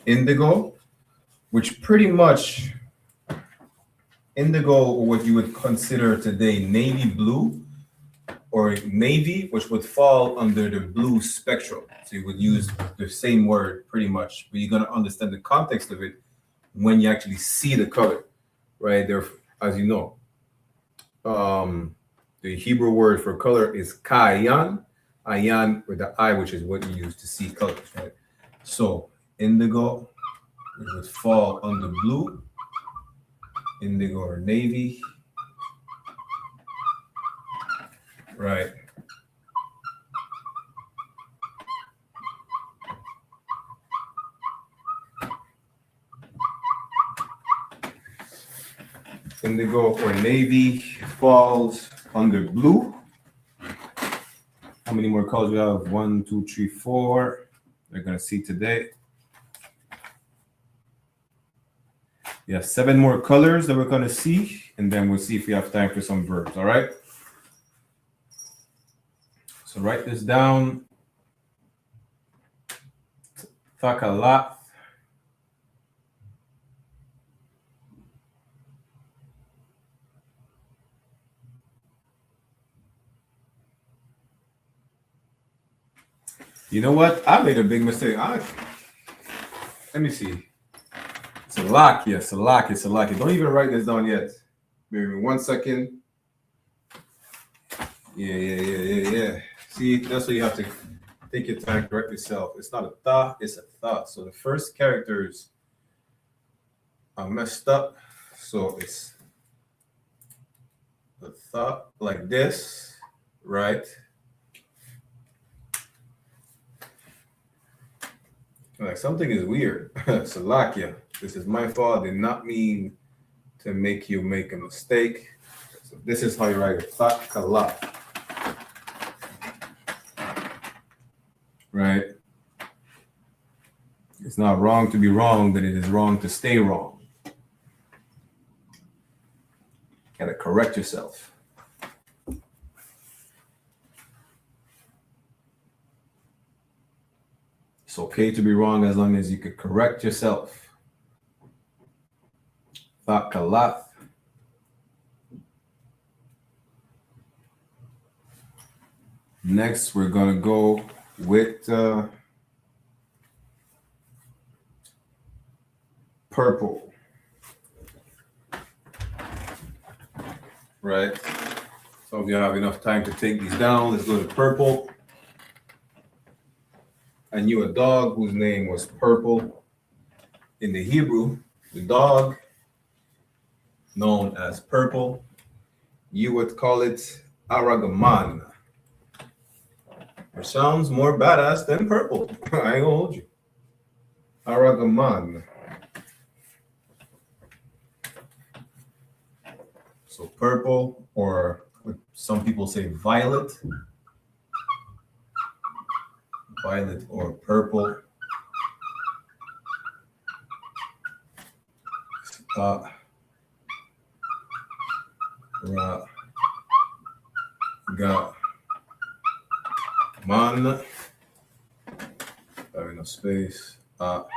indigo, which pretty much indigo, or what you would consider today navy blue or navy, which would fall under the blue spectrum. So you would use the same word pretty much, but you're going to understand the context of it when you actually see the color, right? There, as you know, the Hebrew word for color is kayan. Ayan with the eye, which is what you use to see colors, right? So indigo, it would fall under blue, indigo or navy, right? Indigo or navy falls under blue. How many more colors we have? 1, 2, 3, 4. They're going to see today. Yeah, 7 more colors that we're going to see, and then we'll see if we have time for some verbs, all right? So write this down. Takalat. You know what? I made a big mistake. Let me see. Salakia, Salakia, Salakia. Don't even write this down yet. Give me 1 second. Yeah. See, that's what you have to take your time, correct yourself. It's not a tha, it's a tha. So the first characters are messed up. So it's the tha like this, right? Like something is weird. Salakia. This is my fault. I did not mean to make you make a mistake. So this is how you write it. Takalat. Right? It's not wrong to be wrong, but it is wrong to stay wrong. Gotta correct yourself. It's okay to be wrong as long as you could correct yourself. Takalat. Next, we're gonna go with purple. Right. So if you have enough time to take these down, let's go to purple. I knew a dog whose name was Purple. In the Hebrew, the dog known as Purple, you would call it Aragaman. It sounds more badass than purple. I ain't gonna hold you. Aragaman. So purple, or some people say violet. Violet or purple. Got man. Have enough space. Got.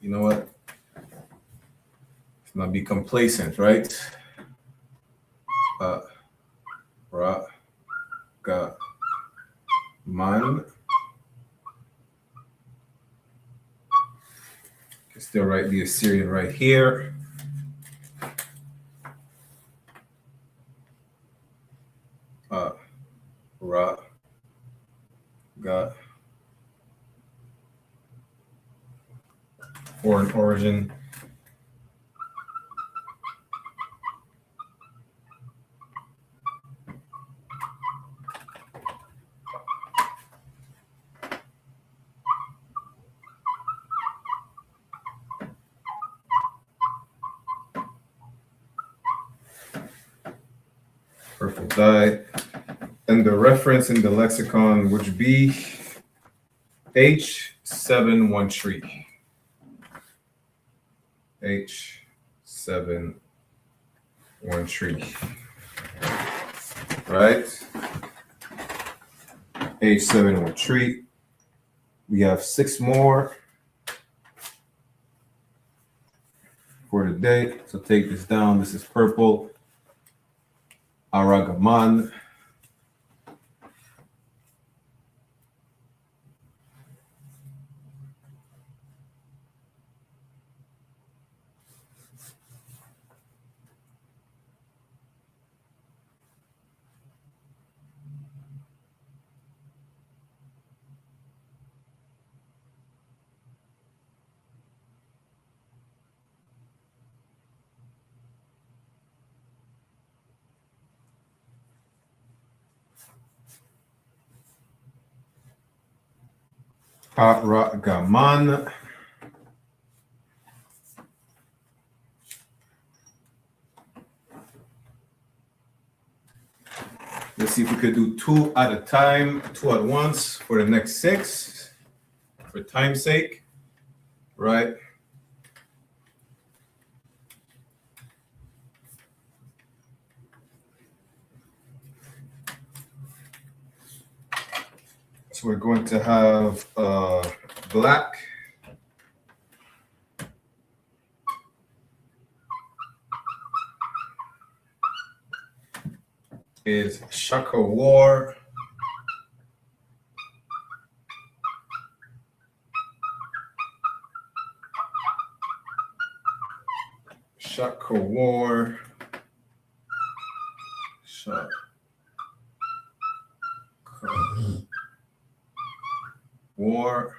You know what? Let's not be complacent, right? Got man. Can still write the Assyrian right here. Got foreign origin. Perfect dye. And the reference in the lexicon would be H713. H713. Right? H713. We have 6 more for the day. So take this down. This is purple. Aragaman. Aragaman. Let's see if we could do 2 at a time, 2 at once for the next 6, for time's sake, right? So we're going to have black. Is Shaka War. Shaka War. Shaka War.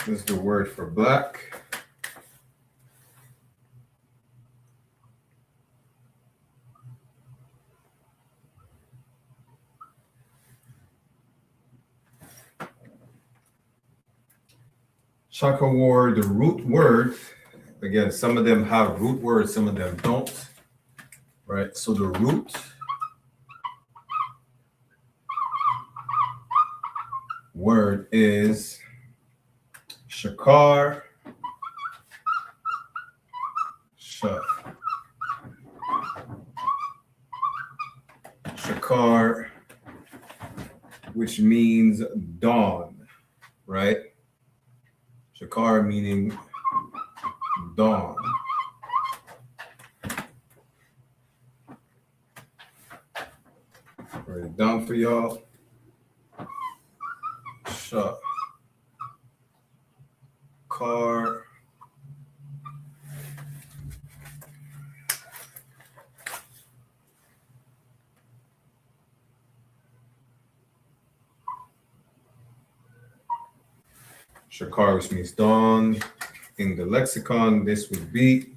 This is the word for black. Shaka War, the root word, again, some of them have root words, some of them don't, right? So the root word is Shakar, Shakar, which means dawn, right? Shakar meaning dawn. Write it down for y'all. Car. Shakar, which means dawn. In the lexicon, this would be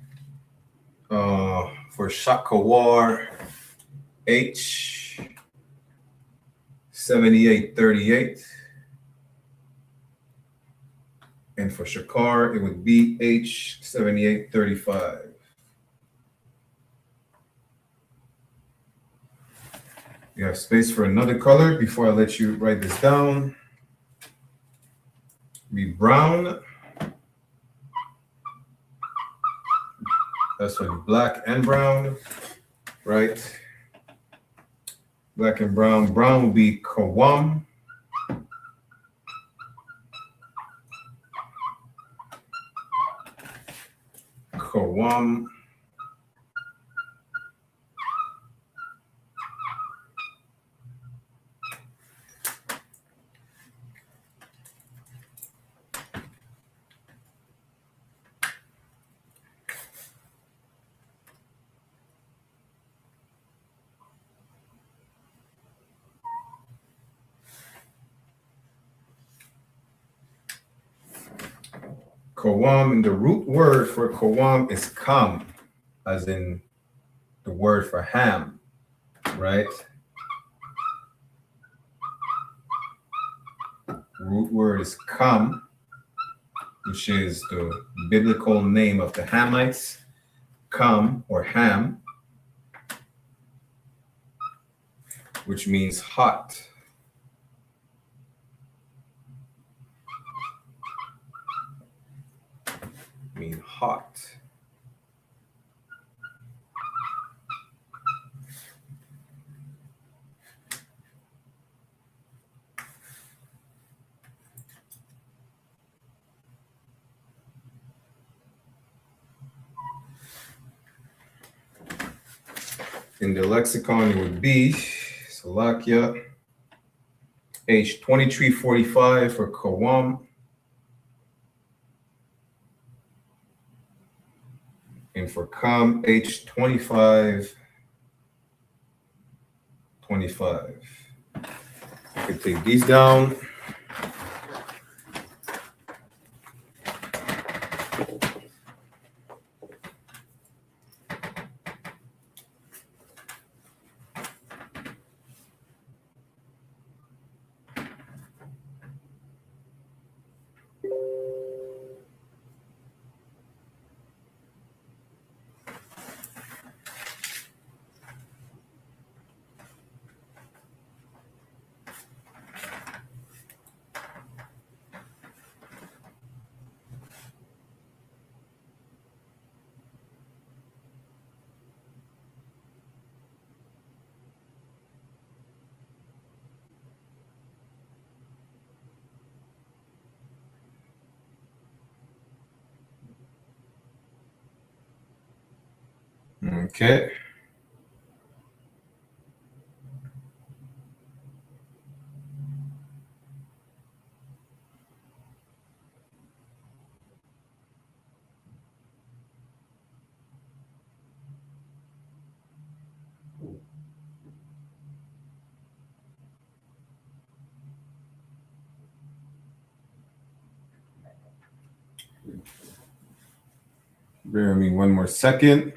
for Shakawar, H 7838. And for Shakar, it would be H 7835. You have space for another color before I let you write this down. Be brown. That's for black and brown, right? Black and brown. Brown will be Kawam. Kawam. Kawam, and the root word for Kawam is kam, as in the word for ham, right? Root word is kam, which is the biblical name of the Hamites, kam or ham, which means hot. Mean hot. In the lexicon, it would be Salakia, H 2345 for Kawam. And for com, H 2525. I can take these down. Okay. Bear with me one more second.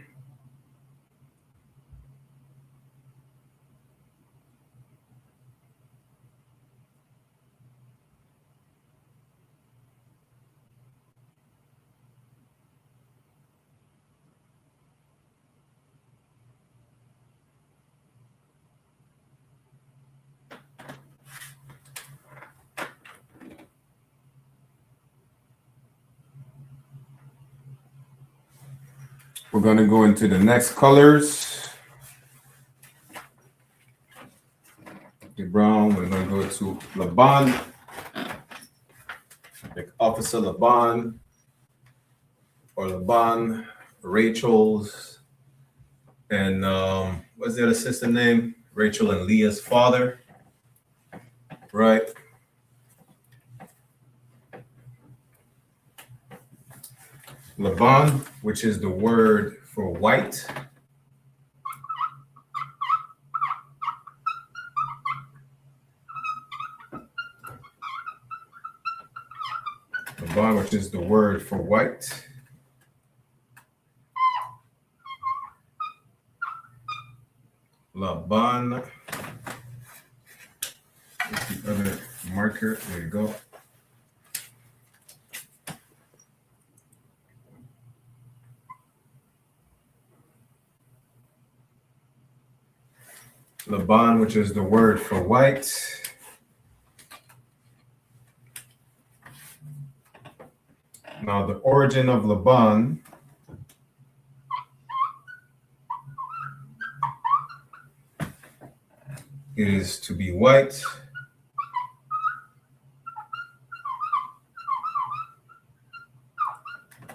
We're going to go into the next colors. The brown, we're going to go to Laban, like Officer Laban, or Laban, Rachel's, and what's the other sister name? Rachel and Leah's father, right? Laban, which is the word for white. Laban, which is the word for white. Laban. What's the other marker? There you go. Laban, which is the word for white. Now, the origin of Laban is to be white,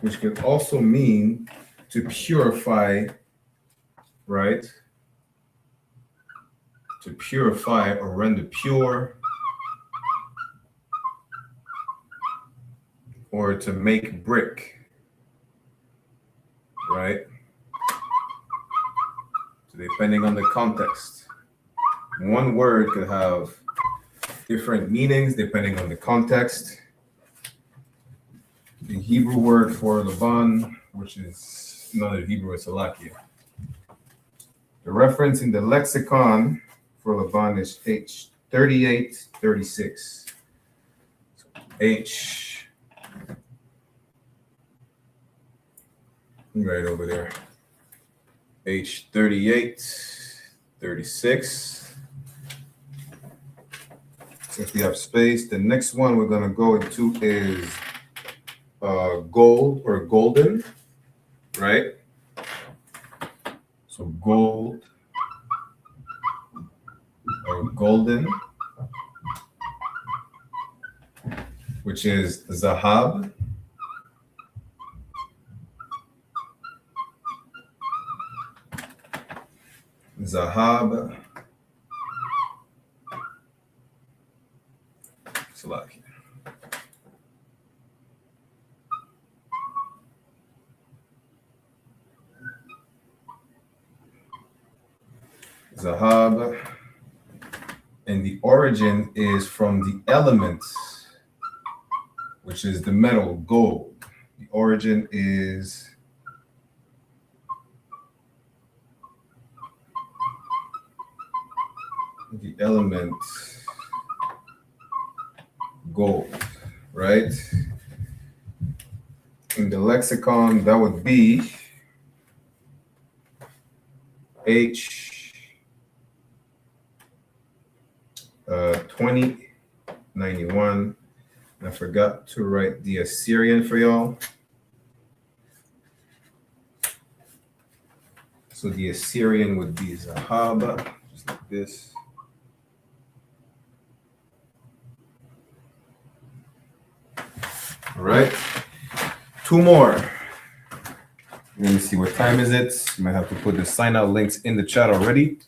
which could also mean to purify, right? To purify or render pure, or to make brick, right? So depending on the context, one word could have different meanings depending on the context. The Hebrew word for Laban, which is another Hebrew, is Salakia. The reference in the lexicon for Laban is H3836. So H, right over there. H3836. If we have space, the next one we're going to go into is gold or golden, right? So gold or golden, which is zahab. Zahab. Salakia. Zahab, and the origin is from the element, which is the metal gold. The origin is the element gold, right? In the lexicon, that would be H2091. I forgot to write the Assyrian for y'all. So the Assyrian would be Zahab, just like this. All right, two more. Let me see, what time is it? You might have to put the sign out links in the chat already.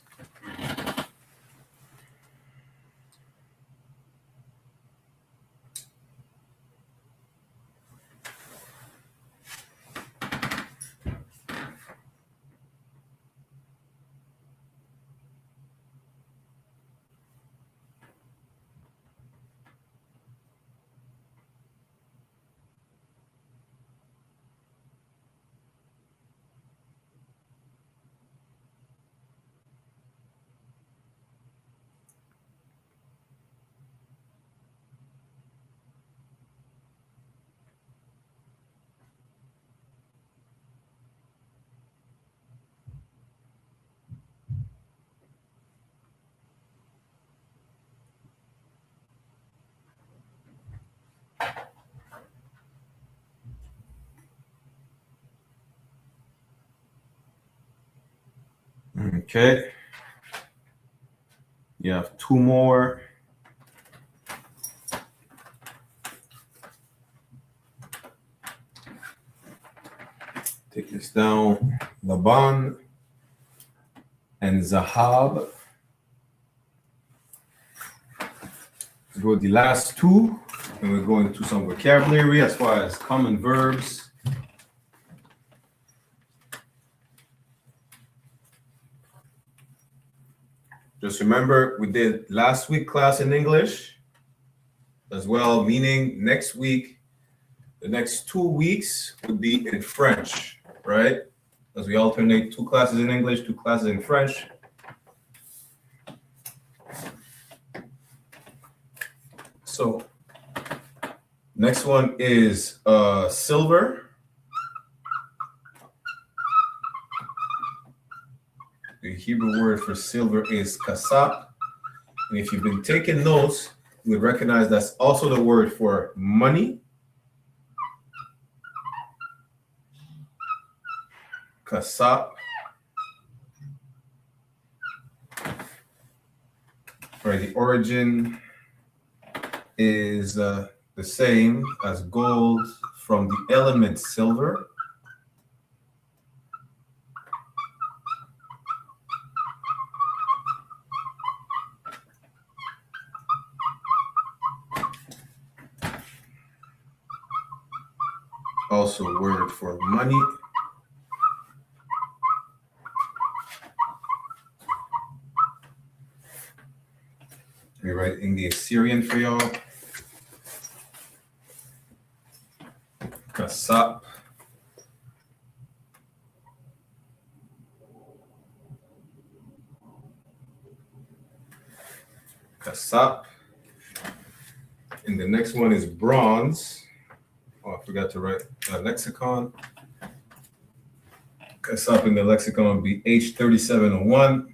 Okay. You have two more. Take this down. Laban and Zahab. go the last two, and we're going to some vocabulary as far as common verbs. Just remember, we did last week class in English as well, meaning next week, the next 2 weeks would be in French, right? As we alternate 2 classes in English, 2 classes in French. So next one is silver. The Hebrew word for silver is kasap. And if you've been taking notes, you would recognize that's also the word for money. Kasap. Right, the origin is the same as gold from the element silver. Also a word for money. We write in the Assyrian for y'all. Kasap. Kasap. And the next one is bronze. Oh, I forgot to write a lexicon. Kasap in the lexicon would be H3701.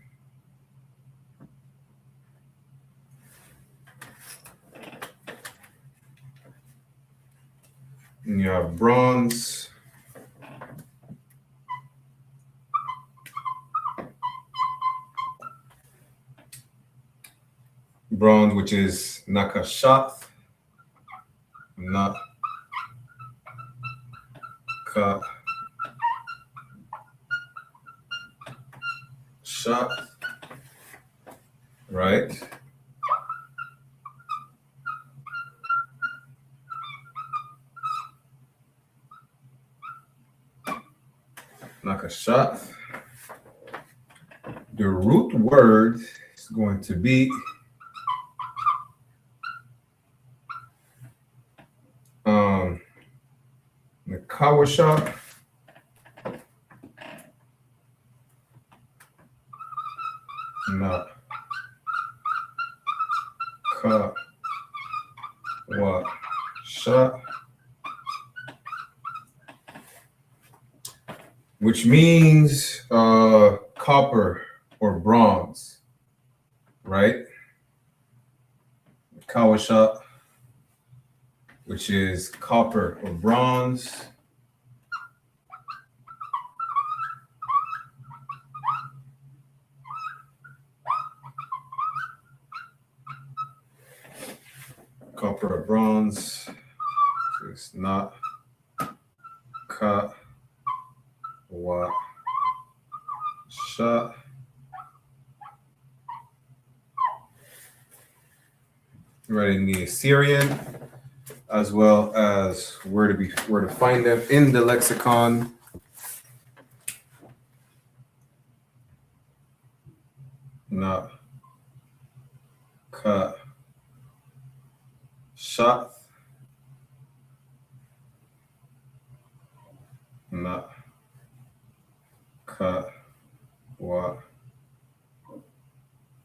And you have bronze. Bronze, which is nakashat, not ka shat, right? Nakashat. The root word is going to be Nakawasha. Na ka wa sha, which means copper or bronze, right? Kawasha, which is copper or bronze. Copper or bronze. So it's not ka wa sha. Right in the Assyrian, as well as where to find them in the lexicon. Na ka shat, na ka wa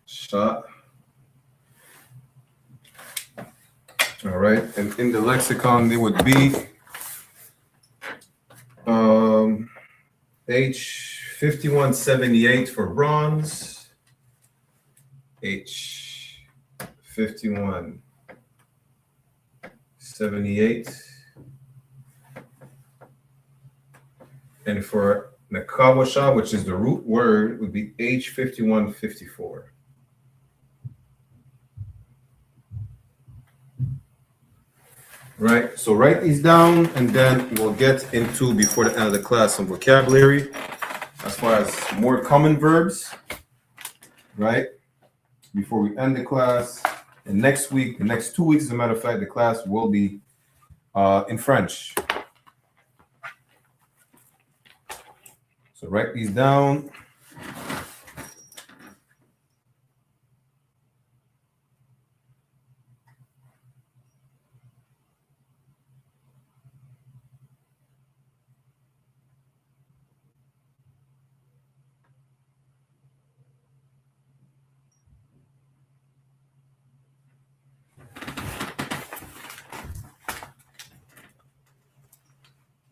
shat. All right, and in the lexicon, they would be H5178 for bronze, H5178, and for Nakawasha, which is the root word, would be H5154. Right, so write these down, and then we'll get into, before the end of the class, some vocabulary as far as more common verbs, right? Before we end the class, And next week, the next 2 weeks, as a matter of fact, the class will be in French. So write these down.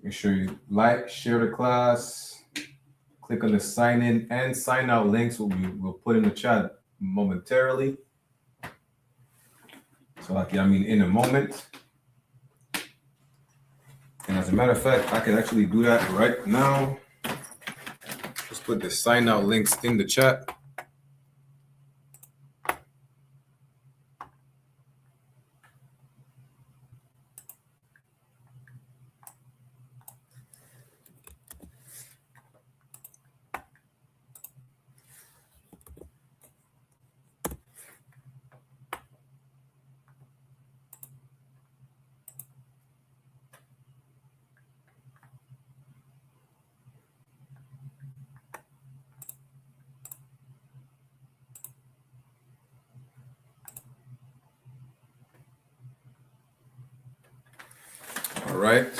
Make sure you like, share the class, click on the sign in and sign out links, what we will put in the chat momentarily. So I mean in a moment. And as a matter of fact, I can actually do that right now. Just put the sign out links in the chat. All right.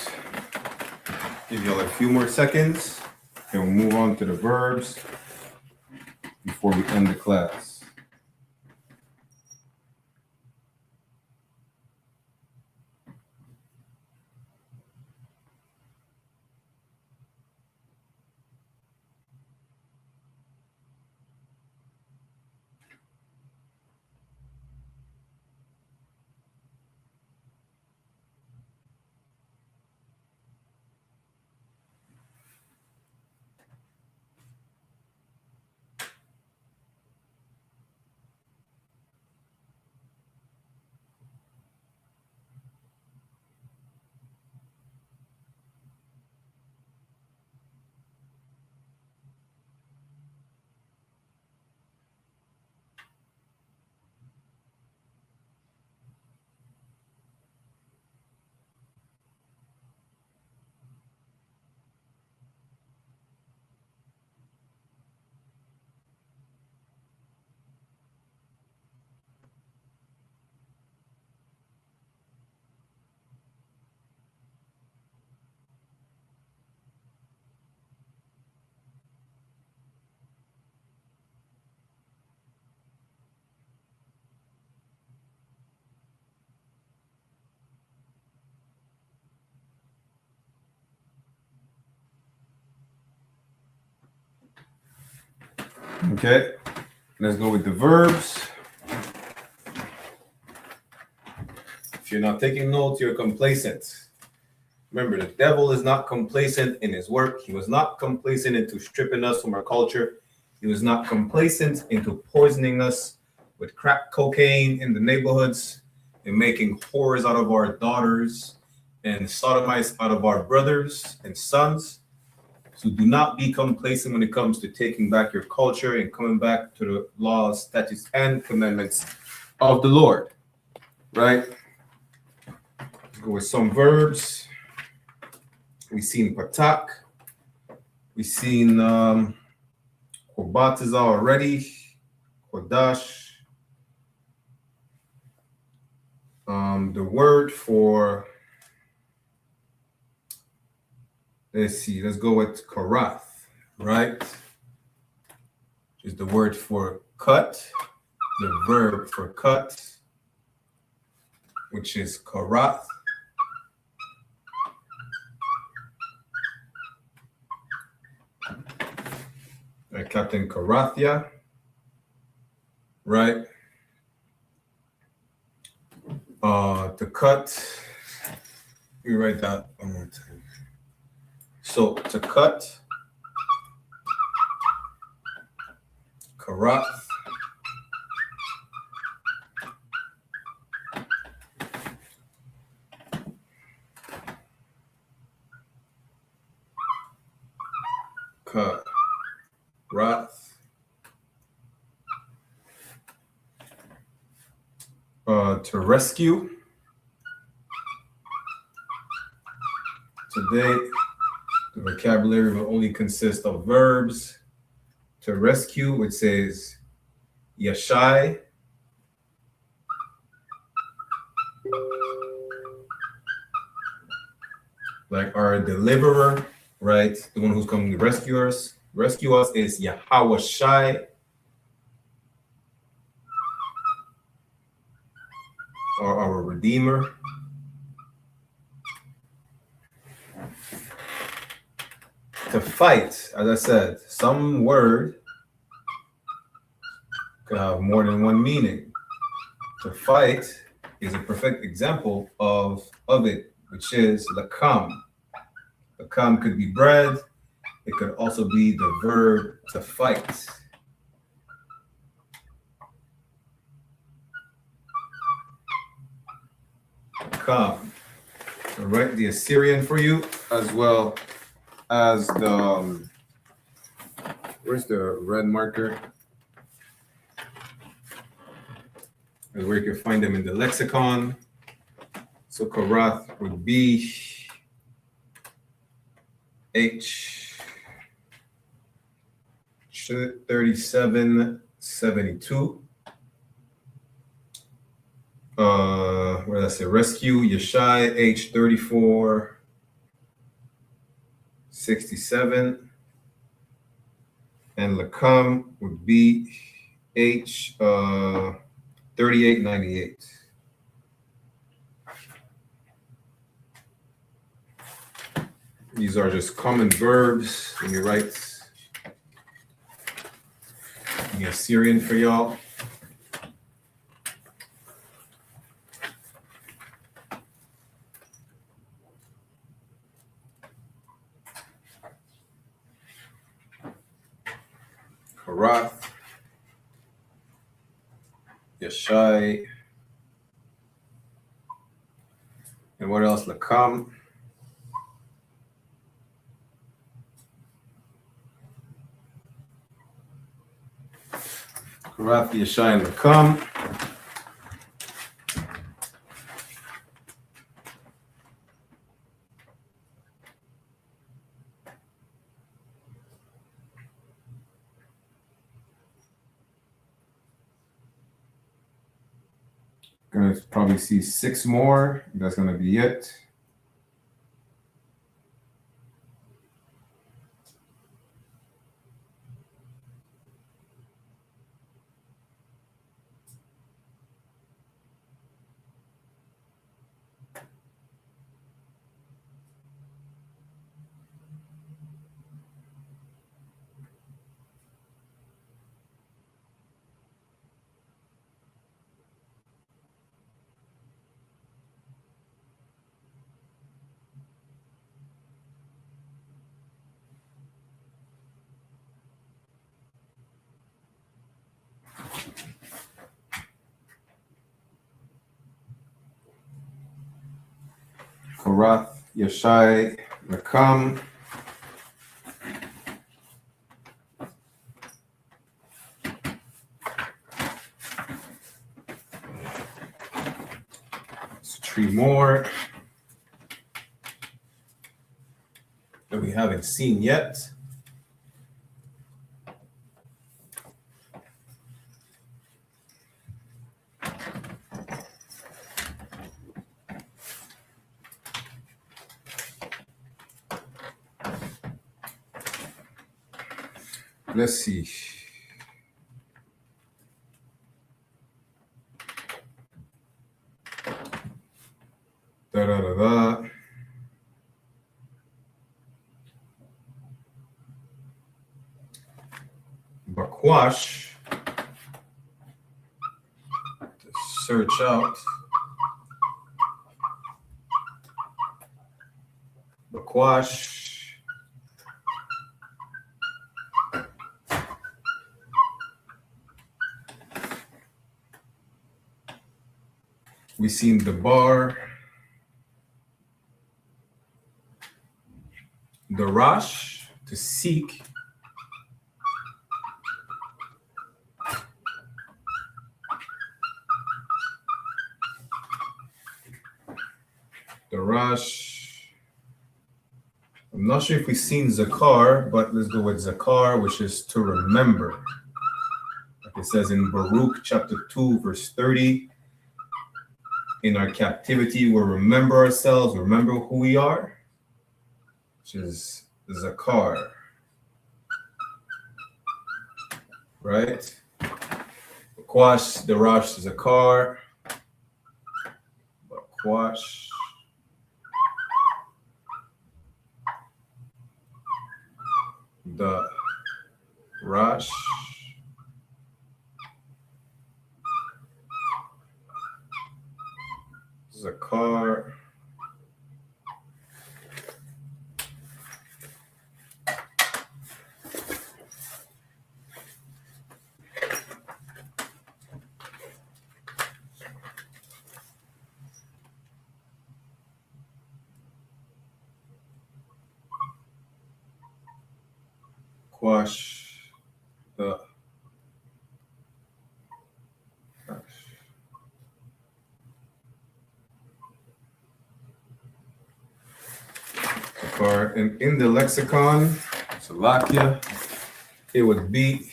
Give y'all a few more seconds and we'll move on to the verbs before we end the class. Okay, let's go with the verbs. If you're not taking notes, you're complacent. Remember, the devil is not complacent in his work. He was not complacent into stripping us from our culture. He was not complacent into poisoning us with crack cocaine in the neighborhoods and making whores out of our daughters and sodomites out of our brothers and sons. So do not be complacent when it comes to taking back your culture and coming back to the laws, statutes, and commandments of the Lord. Right? Let's go with some verbs. We've seen patak. We've seen Qadash already. Qadash. The word for, let's go with karath, right? Which is the word for cut, the verb for cut, which is karath. Captain Karathia, right? To cut, you write that one more time. So to cut, karath, karath. To rescue. Today, the vocabulary will only consist of verbs. To rescue, it says yashai. Like our deliverer, right? The one who's coming to rescue us. Rescue us is Yahawashai. Or our redeemer. To fight, as I said, some word could have more than one meaning. To fight is a perfect example of it, which is lakam. Lakam could be bread. It could also be the verb to fight. Lakam. I'll write the Assyrian for you, as well as the where's the red marker? And where you can find them in the lexicon. So Korath would be H3772. Where that's a rescue, Yeshai H3467. And Lakam would be H3898. These are just common verbs when you write the Assyrian for y'all. Harath, Yeshai, and what else? Lakam. Harath, Yeshai, and Lakam. Gonna probably see 6 more. That's gonna be it. Korath, Yeshai, Lakam. So 3 more that we haven't seen yet. Let's see. Da-da-da-da. Bakwash. To search out. Bakwash. We seen the bar, the rush, to seek, Darash. I'm not sure if we've seen Zakar, but let's go with Zakar, which is to remember. Like it says in Baruch chapter 2, verse 30. In our captivity, we'll remember ourselves, remember who we are, which is Zakar. Right? Bakwash, Darash, Zakar. Bakwash. The Rash. Zakar. Quash the Zakar. And in the lexicon, Salakia, it would be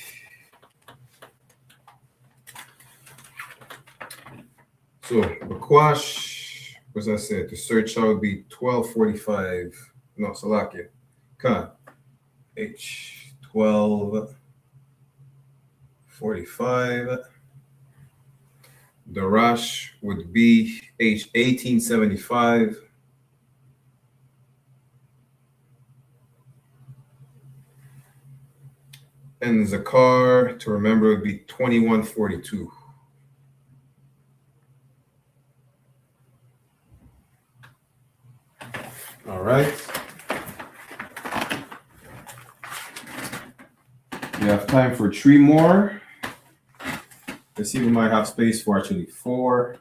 so Bakwash, what's I said? The search out would be 1245. No, Salakia. Khan. H 1245. Darash would be H 1875. And Zakar, to remember, would be 2142. All right. We have time for 3 more. Let's see, we might have space for actually 4.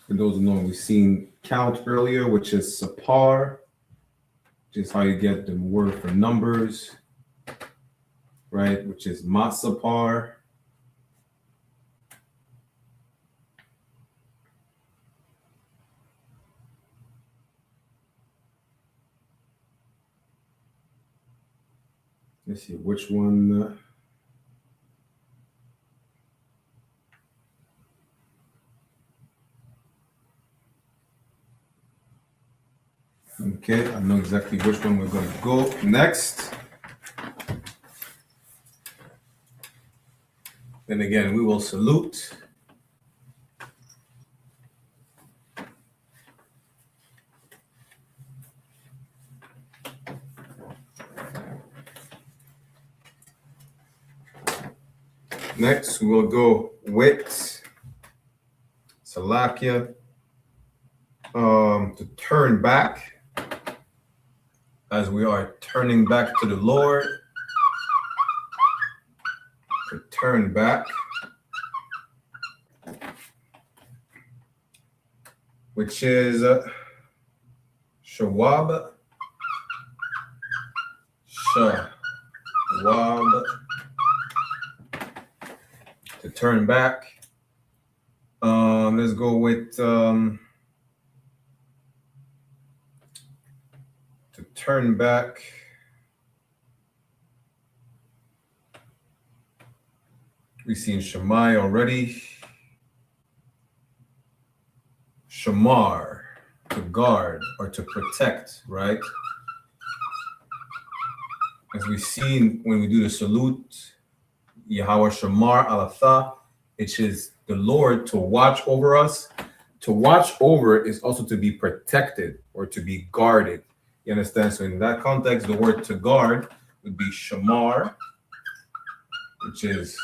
For those who know, we've seen count earlier, which is sapar, which is how you get the word for numbers, right? Which is matsapar. Let's see which one. Okay, I know exactly which one we're going to go next. Then again, we will salute. Next, we will go with Salakia, to turn back. As we are turning back to the Lord, to turn back, which is Shawab, to turn back. Let's go with to turn back. We've seen Shammai already. Shamar, to guard or to protect, right? As we've seen when we do the salute, Yahweh Shamar Alatha, it is the Lord to watch over us. To watch over is also to be protected or to be guarded. You understand? So in that context, the word to guard would be Shamar. which is,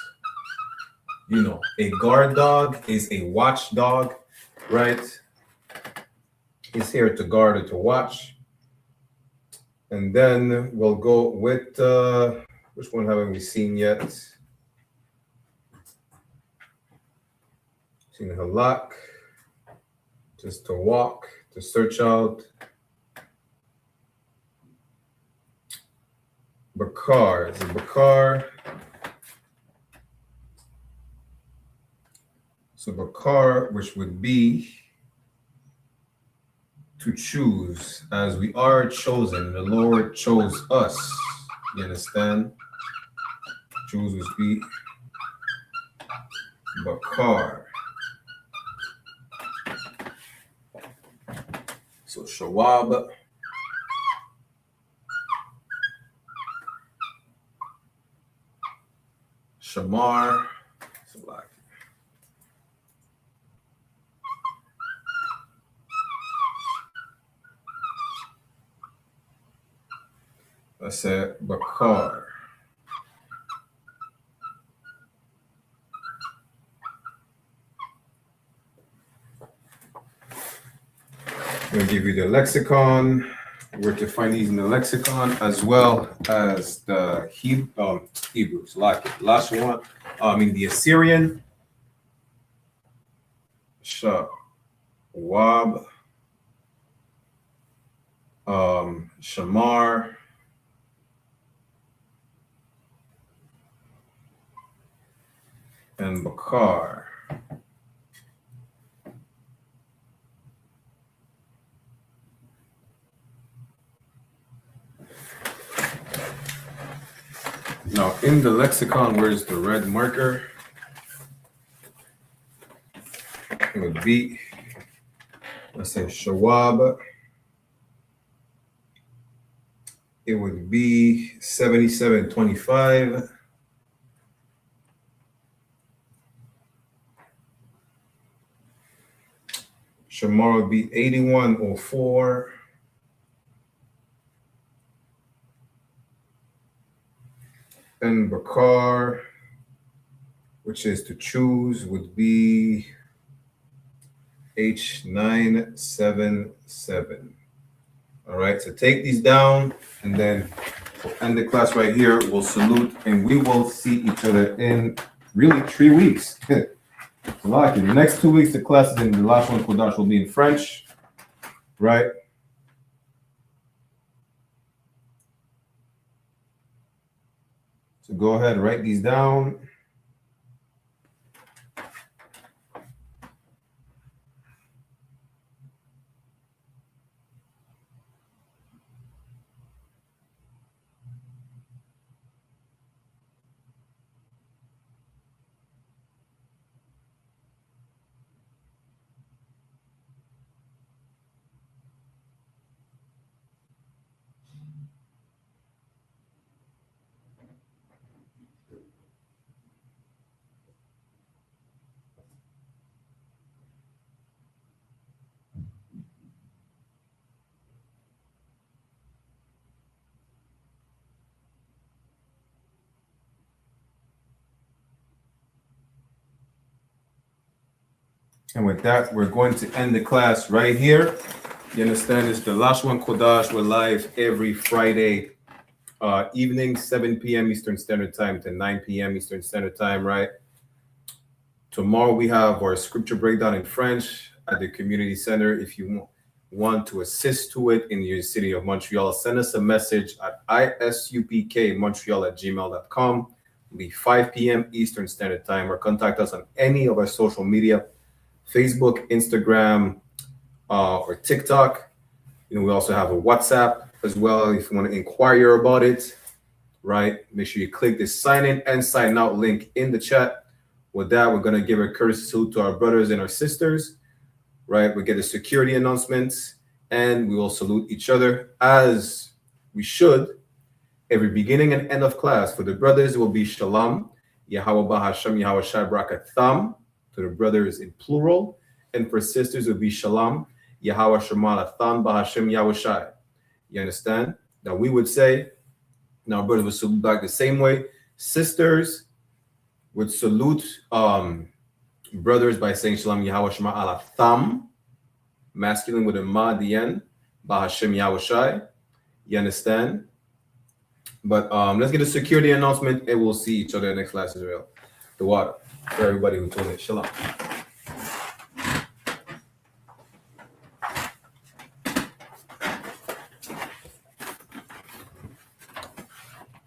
you know, a guard dog is a watchdog, right? He's here to guard or to watch. And then we'll go with, which one haven't we seen yet? Seen halak, just to walk, to search out. Bakar, is it Bakar? So Bakar, which would be to choose, as we are chosen. The Lord chose us. You understand? Choose would be Bakar. So Shawab. Shamar. I said Bakar. I'm going to give you the lexicon, where to find these in the lexicon, as well as the Hebrews, like Lashawan, the Assyrian, Shawab, Shamar, and Bakar. Now, in the lexicon, where's the red marker? It would be, let's say, Shawab. It would be 7725. Shamar would be 8104. And Bakar, which is to choose, would be H977. All right, so take these down, and then we'll end the class right here. We'll salute, and we will see each other in really 3 weeks. Like in the next 2 weeks, the classes in the Lashawan Qadash will be in French, right? So go ahead, write these down. And with that, we're going to end the class right here. You understand? It's the Lashawan Qadash. We're live every Friday evening, 7 p.m. Eastern Standard Time to 9 p.m. Eastern Standard Time, right? Tomorrow we have our scripture breakdown in French at the community center. If you want to assist to it in your city of Montreal, send us a message at isupkmontreal@gmail.com. It'll be 5 p.m. Eastern Standard Time, or contact us on any of our social media, Facebook, Instagram, or TikTok. You know, we also have a WhatsApp as well if you want to inquire about it, right? Make sure you click the sign in and sign out link in the chat. With that, we're going to give a courtesy salute to our brothers and our sisters, right? We get the security announcements, and we will salute each other as we should every beginning and end of class. For the brothers, it will be Shalom, Yahweh Bahashem, Yahweh Shai Brakatham, to the brothers in plural. And for sisters, it will be Shalom, Yahweh Shemalatham, Bahashem, Yahweh Shai. You understand? Now we would say, now brothers would salute back the same way. Sisters, would salute brothers by saying Shalom Yahweh Shema ala Tham, masculine with a ma at the end, Bahashem Yahushai. You understand? But let's get a security announcement and we'll see each other next class, Israel. The water for everybody who tuned in. Shalom.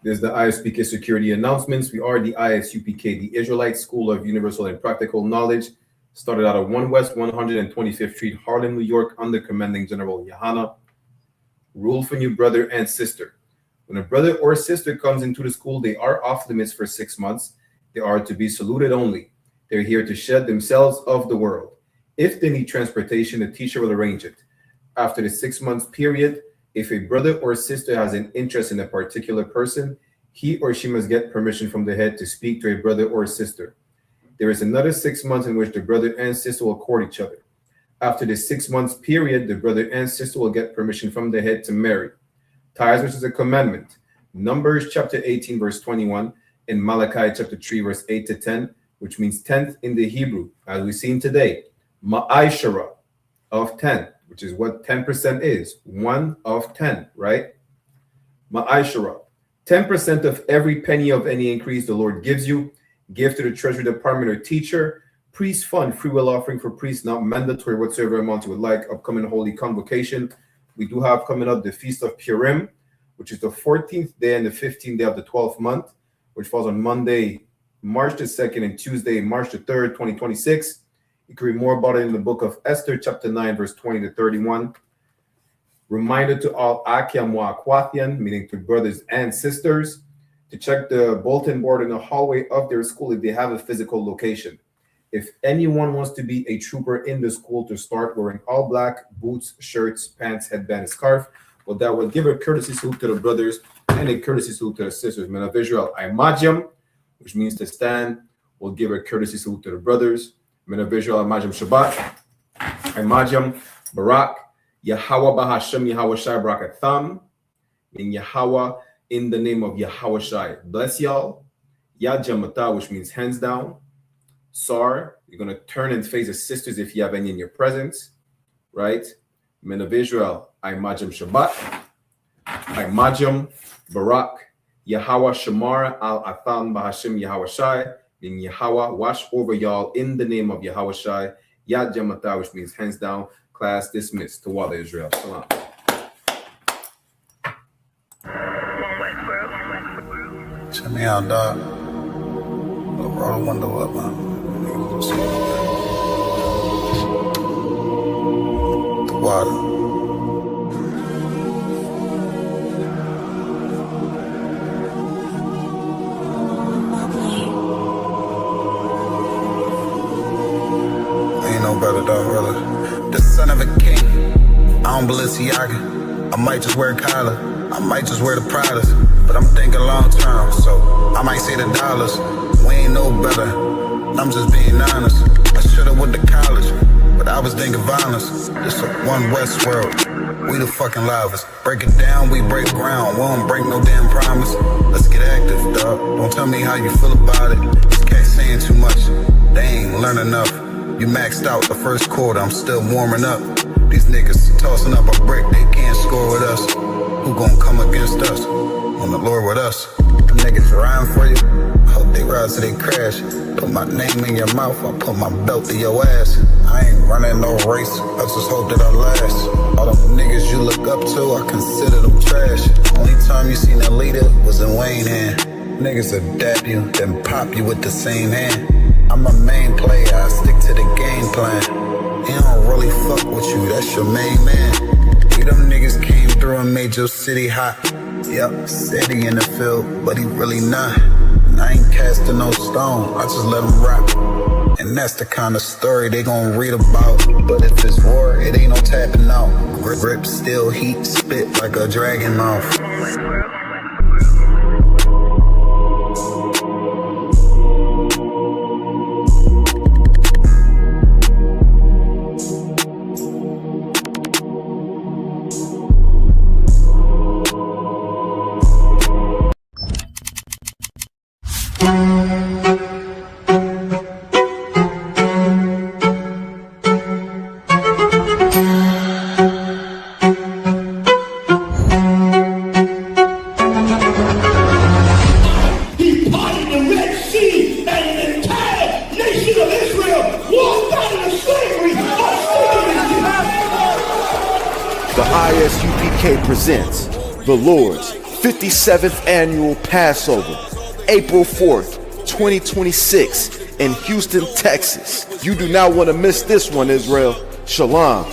There's the I.S.U.P.K. security announcements. We are the I.S.U.P.K, the Israelite School of Universal and Practical Knowledge. Started out of 1 West 125th Street, Harlem, New York, under Commanding General YAHANNA. Rule for new brother and sister. When a brother or sister comes into the school, they are off limits for 6 months. They are to be saluted only. They're here to shed themselves of the world. If they need transportation, the teacher will arrange it. After the 6 months period, if a brother or sister has an interest in a particular person, he or she must get permission from the head to speak to a brother or sister. There is another 6 months in which the brother and sister will court each other. After the 6 months period, the brother and sister will get permission from the head to marry. Tithes, which is a commandment. Numbers chapter 18, verse 21, and Malachi chapter 3, verse 8 to 10, which means 10th in the Hebrew, as we've seen today. Ma'ashara of 10, which is what 10% is. 1 of 10, right? Ma'ashara. 10% of every penny of any increase the Lord gives you. Give to the treasury department or teacher. Priest fund, free will offering for priests, not mandatory, whatsoever amount you would like. Upcoming holy convocation. We do have coming up the Feast of Purim, which is the 14th day and the 15th day of the 12th month, which falls on Monday, March the 2nd, and Tuesday, March the 3rd, 2026. You can read more about it in the book of Esther, chapter 9, verse 20 to 31. Reminder to all Akim Wa'akwathian, meaning to brothers and sisters, to check the bulletin board in the hallway of their school if they have a physical location. If anyone wants to be a trooper in the school to start wearing all black, boots, shirts, pants, headband, and scarf, well, that will give a courtesy salute to the brothers and a courtesy salute to the sisters. Men of Israel, Imajam, which means to stand, will give a courtesy salute to the brothers. Men of Israel, Imajam Shabbat, Imajam Barak, Yahweh Bahashem Yahweh Shai Barakatham, in Yahweh, in the name of Yahweh Shai. Bless y'all. Yajamata, which means hands down. Sar, you're going to turn and face the sisters if you have any in your presence, right? Men of Israel, Imajam Shabbat, Imajam Barak, Yahweh Shamar Al Athan Bahashim Yahweh Shai, in Yahweh, watch over y'all in the name of Yahweh Shai, Yad Jamata, which means hands down. Class dismissed. To Wada Israel. Salam. Check me out, dog. Roll the window up, man. The water. Ain't no better, dog, really. The son of a king. I don't Balenciaga. I might just wear Kyla. I might just wear the Pradas. But I'm thinking long term, so I might say the dollars. We ain't no better. I'm just being honest. I should've went to college, but I was thinking violence. It's a one West world. We the fucking livest. Break it down, we break ground. We don't break no damn promise. Let's get active, dog. Don't tell me how you feel about it. These cats saying too much. They ain't learn enough. You maxed out the first quarter, I'm still warming up. These niggas tossing up a brick, they can't score with us. Who gon' come against us? On the Lord with us. Them niggas riding for you. I hope they ride till they crash. Put my name in your mouth, I put my belt to your ass. I ain't running no race, I just hope that I last. All them niggas you look up to, I consider them trash. Only time you seen a leader was in Wayne hand. Niggas will dab you, then pop you with the same hand. I'm a main player, I stick to the game plan. He don't really fuck with you, that's your main man. You them niggas came through and made your city hot. Yep, said he in the field, but he really not. And I ain't casting no stone, I just let him rock. And that's the kind of story they gon' read about. But if it's war, it ain't no tapping out. Grip still heat, spit like a dragon mouth. The ISUPK presents the Lord's 57th annual Passover, April 4th, 2026 in Houston, Texas. You do not want to miss this one, Israel. Shalom.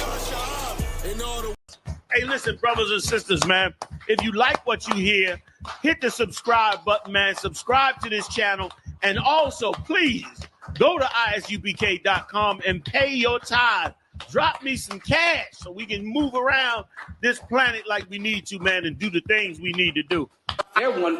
Hey, listen, brothers and sisters, man. If you like what you hear, hit the subscribe button, man. Subscribe to this channel. And also, please, go to isupk.com and pay your tithe. Drop me some cash so we can move around this planet like we need to, man, and do the things we need to do. Everyone